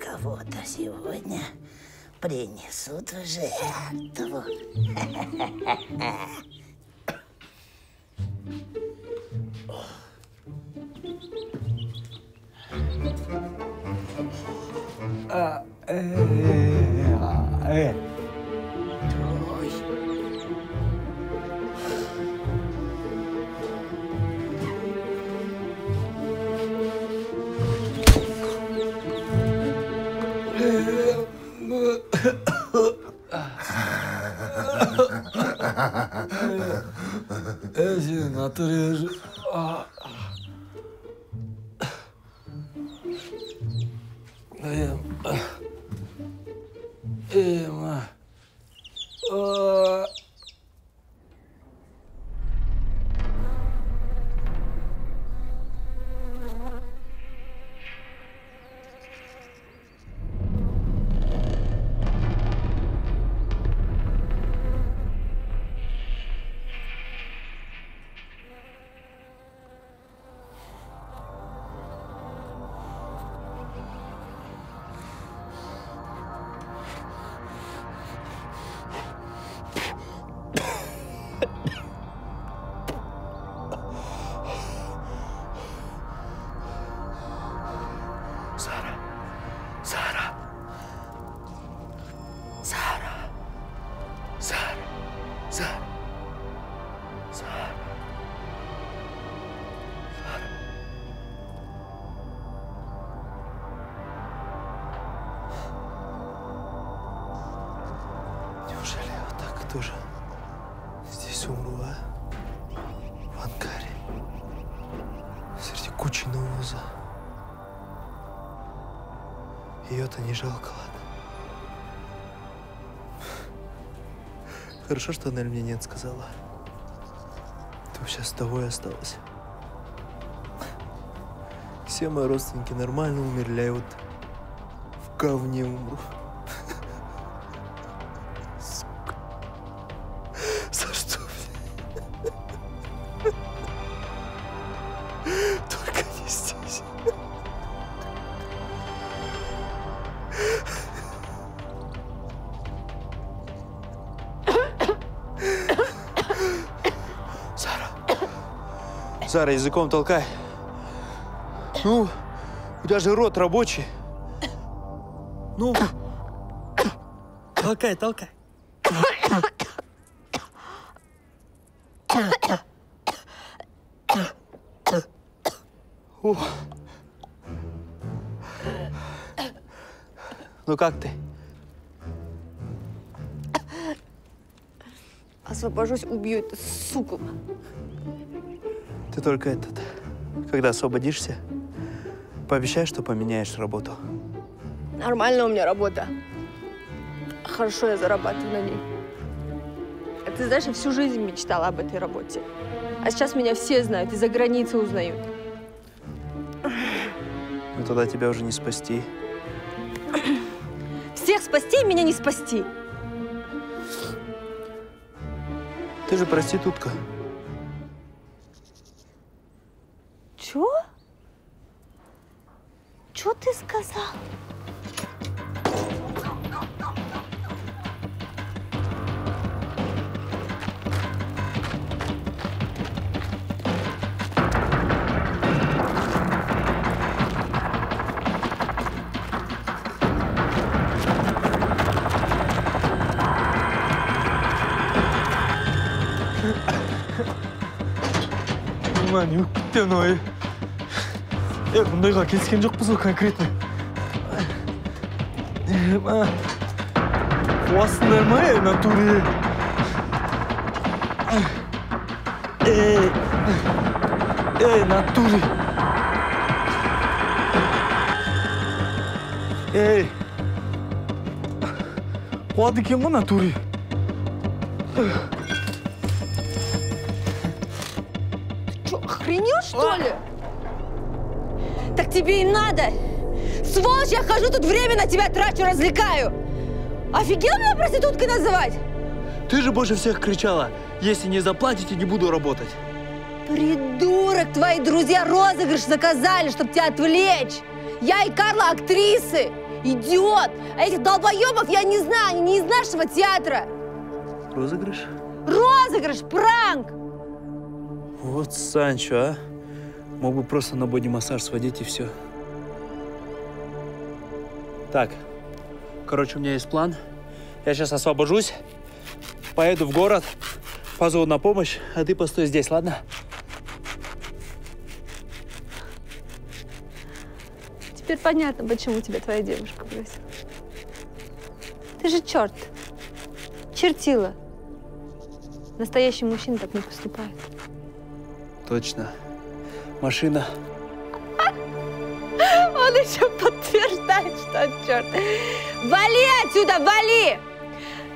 Кого-то сегодня принесут в жертву. Сен атыры. Тоже здесь умру, а? В Анкаре. Среди кучи навоза. Ее-то не жалко, ладно? Хорошо, что Нель мне нет сказала. То сейчас с тобой осталось. Все мои родственники нормально умерли, а я вот в говне умру. Сара, языком толкай. Ну, у тебя же рот рабочий. Ну, толкай, толкай. Ну как ты? Освобожусь, убью эту суку. Ты только когда освободишься, пообещай, что поменяешь работу. Нормальная у меня работа. Хорошо я зарабатываю на ней. А ты знаешь, я всю жизнь мечтала об этой работе. А сейчас меня все знают и за границей узнают. Ну тогда тебя уже не спасти. Всех спасти и меня не спасти. Ты же проститутка. Чё? Чё ты сказал? мына не болып кетті анау, бұндайға келіскен жоқпыз ғой конкретно. Қуасыңдар ма, натуре? Натуре. Қуады екен ғой, натуре. Ты что, охренел, что ли? Так тебе и надо. Сволочь, я хожу тут время на тебя трачу, развлекаю. Офигел меня проституткой называть? Ты же больше всех кричала, если не заплатите, не буду работать. Придурок, твои друзья розыгрыш заказали, чтобы тебя отвлечь. Я и Карла актрисы. Идиот. А этих долбоебов я не знаю, они не из нашего театра. Розыгрыш? Розыгрыш, пранк. Вот Санчо, а? Мог бы просто на боди-массаж сводить и все. Так, короче, у меня есть план. Я сейчас освобожусь, поеду в город, позову на помощь, а ты постой здесь, ладно? Теперь понятно, почему тебя твоя девушка бросила. Ты же черт. Чертила. Настоящий мужчина так не поступает. Точно. Машина. Он еще подтверждает, что черт. Вали отсюда, вали!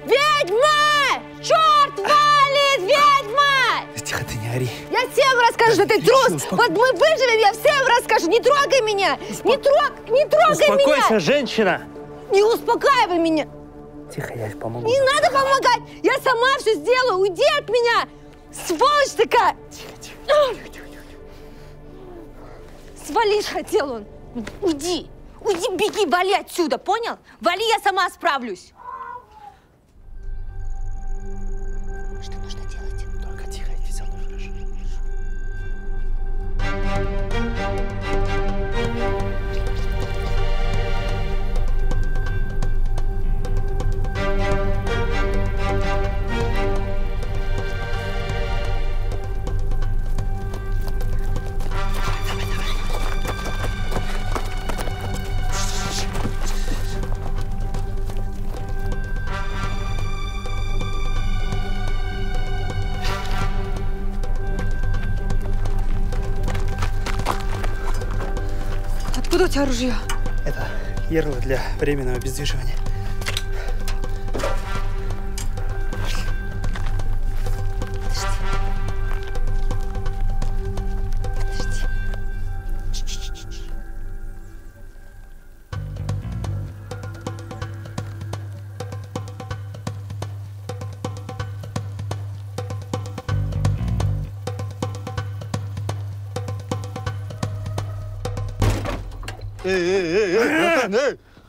Ведьма! Черт валит, ведьма! Тихо, ты не ори. Я всем расскажу, что ты трус. Вот мы выживем, я всем расскажу. Не трогай меня. Не трогай меня. Успокойся, женщина. Не успокаивай меня. Тихо, я помогу. Не надо помогать. Я сама все сделаю. Уйди от меня. Сволочь такая. Тихо. Свалить хотел он. Уйди. Уйди, беги, вали отсюда, понял? Вали, я сама справлюсь. Что нужно делать? Только тихо, иди за мной, хорошо? Откуда у тебя ружье? Это ярло для временного обездвиживания.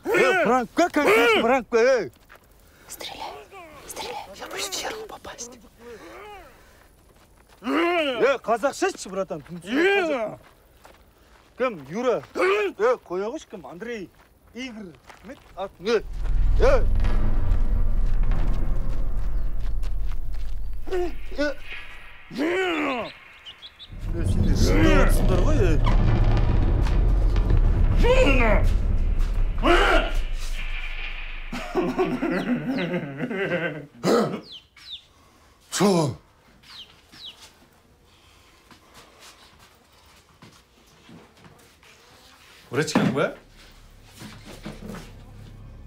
Братан, пранк, как конкретно пранк, Стреляй. Я боюсь в ярло попасть. Қазақша айтшы, братан. Кім, Юра? Қоя қойшы, кім? Андрей, Игорь, сендер ғой, Что? Врачкаң ба?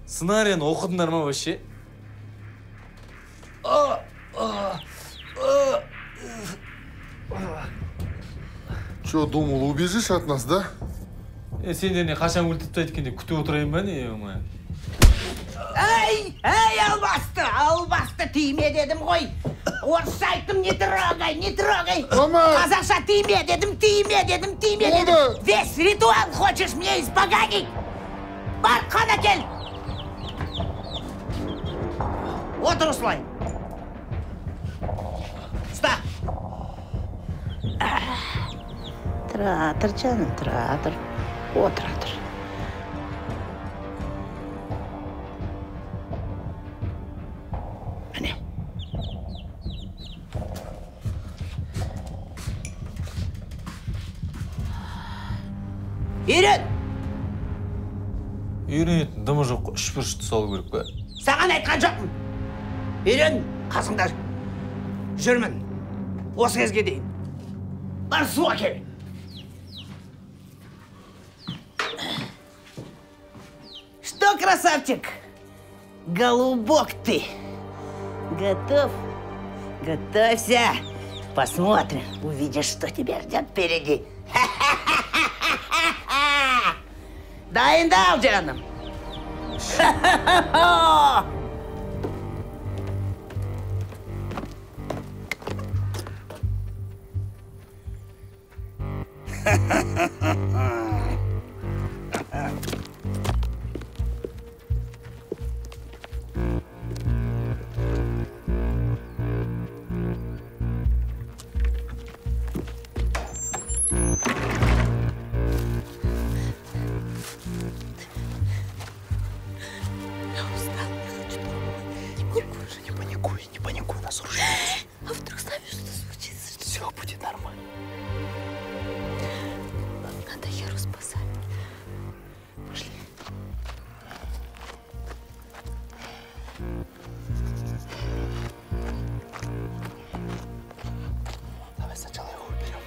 Сценарийны оқыдыңдар ма вообще? Что, думал, убежишь от нас, да? Сендер не қашан өлтіріп тайткенде күтіп отырайын ба не? Эй, албасты, тиме дедім ғой. Орысша айттым, не трогай. Қазақша тиме дедім. Весь ритуал хочешь мне испоганить? Бар, қан әкел. Отыр осылай. Ста. Тұра, жаным, тұра. Отыр. Міне. Үйренетін дымы жоқ, үш бұрышты салу керек пе? Саған айтқан жоқпын. Үйрен, қасыңда жүрмін. Осы кезге дейін. Бар су әкел. Что, красавчик? Голубок ты. Готов? Готовься. Посмотрим, увидишь, что тебя ждет впереди. Дайындал, жаным. Не паникуй, нас уже. А вдруг с нами что-то случится? Все будет нормально. Надо Яру спасать. Пошли. Давай сначала его уберем.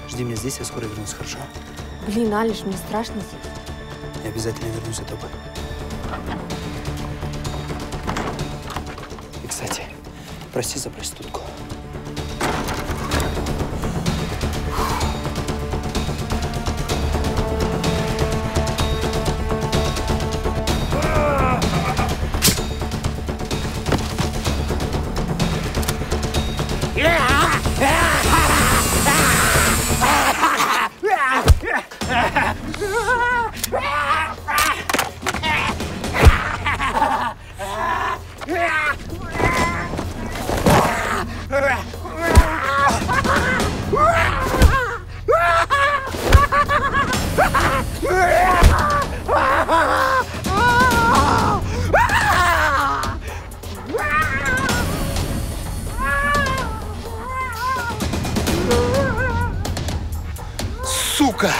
Жди меня здесь, я скоро вернусь, хорошо? Блин, Алиш, мне страшно здесь. Я обязательно вернусь за тобой. И, кстати, прости за проститутку. Сука!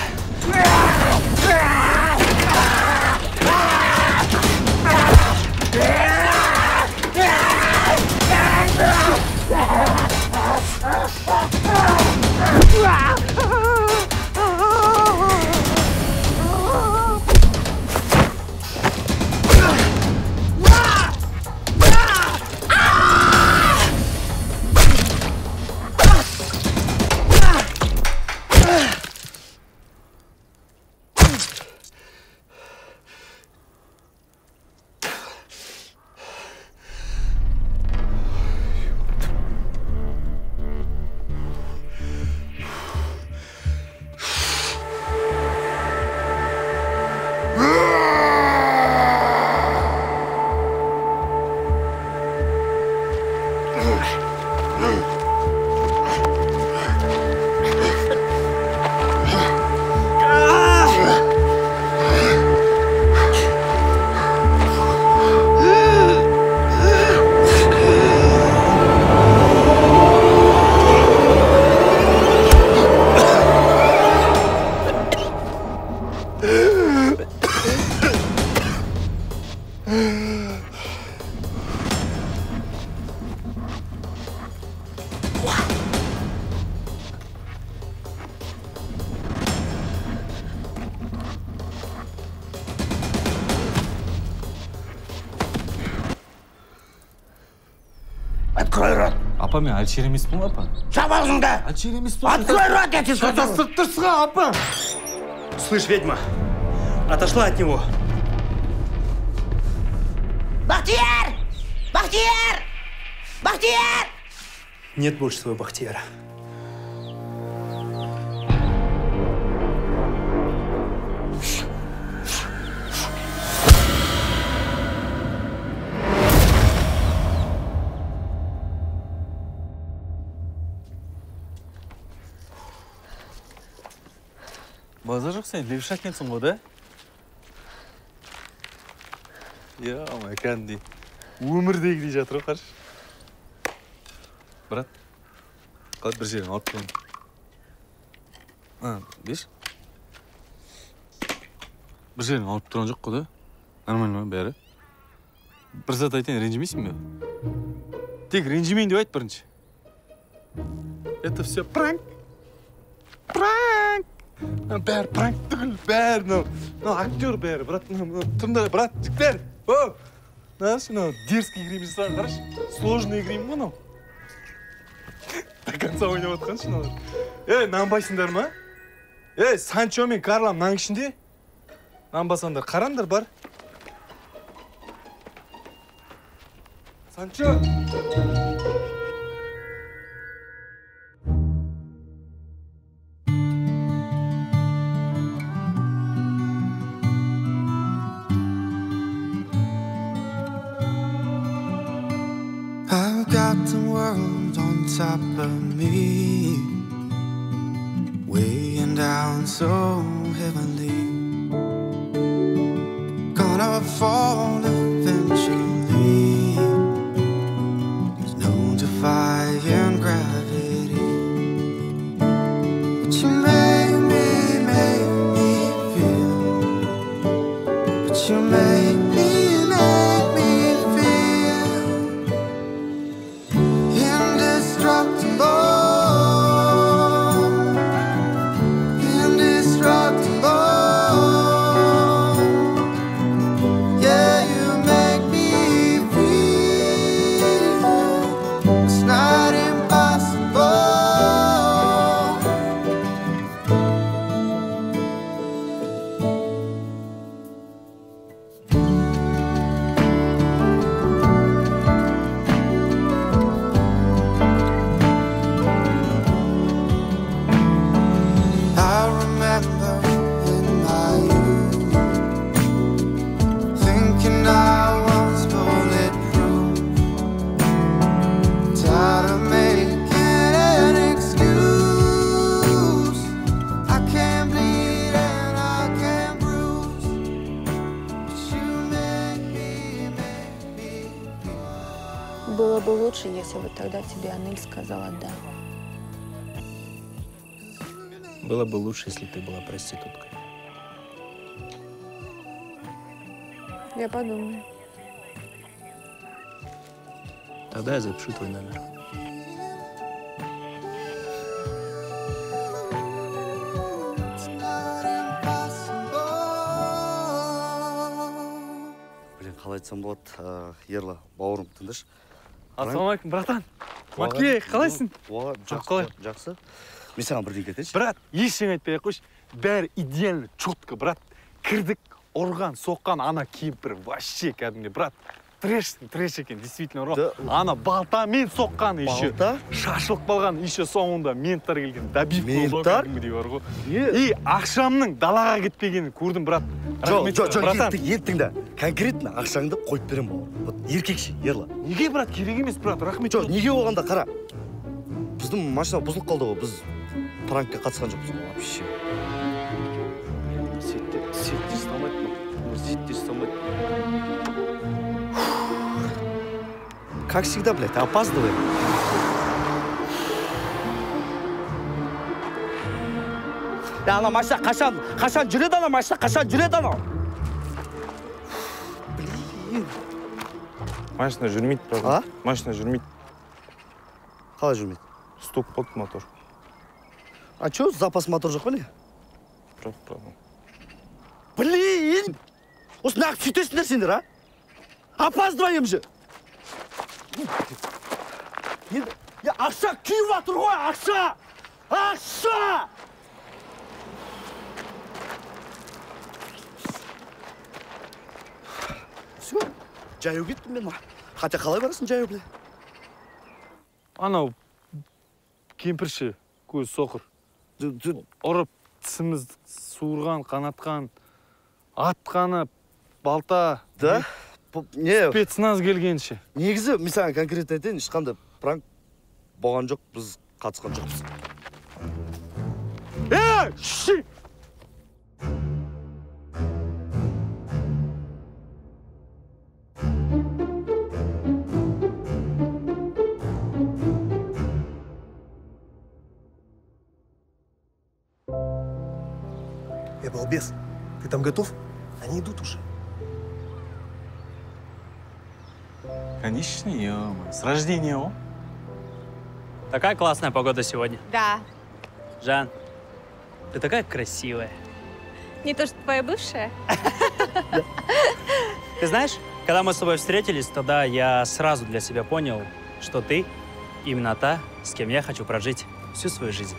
Апа, мен Алчер емеспін, апа. Жап аузыңды! Алчер емеспін. Открой рот, я тебе сказал! Сыртырсыға, апа! Слышь, ведьма, отошла от него. Бахтияр! Бахтияр! Бахтияр! Нет больше своего Бахтияра. Базар жоқ сен, левша екенсің ғой, да? Я, кәдімгідей өмірдегідей жатыр ғой, қаршы. Брат, қалай бір жерін алып тұрмын. Беш? Бір жерін алып тұрған жоқ қой, да? Нормально ма, бәрі? Бір зат айтайын, ренжімейсің бе? Тек ренжімейін деп айт бірінші. Это все пранк. Пранк! Бәрі пранк түгіл, бәрі, актер бәрі, брат, тұрмдар, брат, жіктер, знаешь, дерзкий игреймін жасаған, қарашы, сложный игреймін ғой, нау. До конца ойнап отқаншы, налар. Нанбайсыңдар ма? Санчо мен Карлам наң ішінде? Нанбасаңдар, қараңдар, бар. Санчо! I've got the world on top of me, weighing down so heavily. Gonna fall eventually. There's no defying gravity. But you make me feel. But you make me feel. Было бы лучше, если бы тогда тебе Анель сказала «да». Было бы лучше, если ты была проституткой. Я подумаю. Тогда я запишу твой номер. Блин, қалай айтсам болады, Ерла, бауырым, тыңдашы. Ассалаумалейкум, братан. Маке, қалайсың? Жақсы. Мен саған бірдеңе айтайыншы. Брат, ештеңе айтпай ақ қойшы. Бәрі идеально, четко, брат. Кірдік, ұрған, соққан ана кемпір вообще кәдімге, брат. Трэш екен, действительно ұрған. Ана балтамен соққан еще. Шашылық болған еще соңында менттар келген. Добив болды кәдімгідей бар ғой. И ақшамның далаға кетпегенін көрдім, брат. Жоқ, еттіңді. Конкретно ақшаңды қойып берем бауыр. Еркекші, Ерла. Неге, брат, керек емес, брат, рахмет. Жоқ, неге оғанда қара. Біздің машина бұзылып қалды ғой, біз пранкке қатысқан жоқпыз ғой, вообще. Сеттер стамайды. Как всегда, блядь, опаздываем. Ана машина қашан жүреді ана машина, қашан жүреді ана? Блин. Машина жүрмейді, правда. Машина жүрмейді. Қалай жүрмейді? Стук болды мотор. А чё, запас мотор жоқ па не? Жоқ, правда. Блин! Осы нағып сөйтесіңдер сендер, а? Опаздываем же! Я ақша күйіп жатыр ғой, ақша! Ақша! Все, жаяу кеттім мен. Хотя қалай барасың жаяу біле? Анау кемпірші, көз соқыр. Ұрып, тісімізді суырған, қанатқан, атқаны, балта. Да? Не? Спецназ келгенше. Негізі, мен саған конкретно айтайын, ешқандай пранк болған жоқ, біз қатысқан жоқпыз. Ши! Балбес, ты там готов? Они идут уже. Конечно, ё-моё. С рождения, о. Такая классная погода сегодня. Да. Жан, ты такая красивая. Не то, что твоя бывшая. Ты знаешь, когда мы с тобой встретились, тогда я сразу для себя понял, что ты именно та, с кем я хочу прожить всю свою жизнь.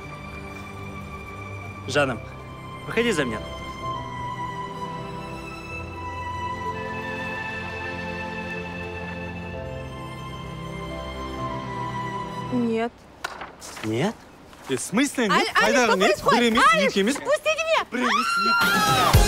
Жанна, выходи за меня. Нет. Нет? В смысле нет? Алекс, что происходит? Алекс, пустите меня!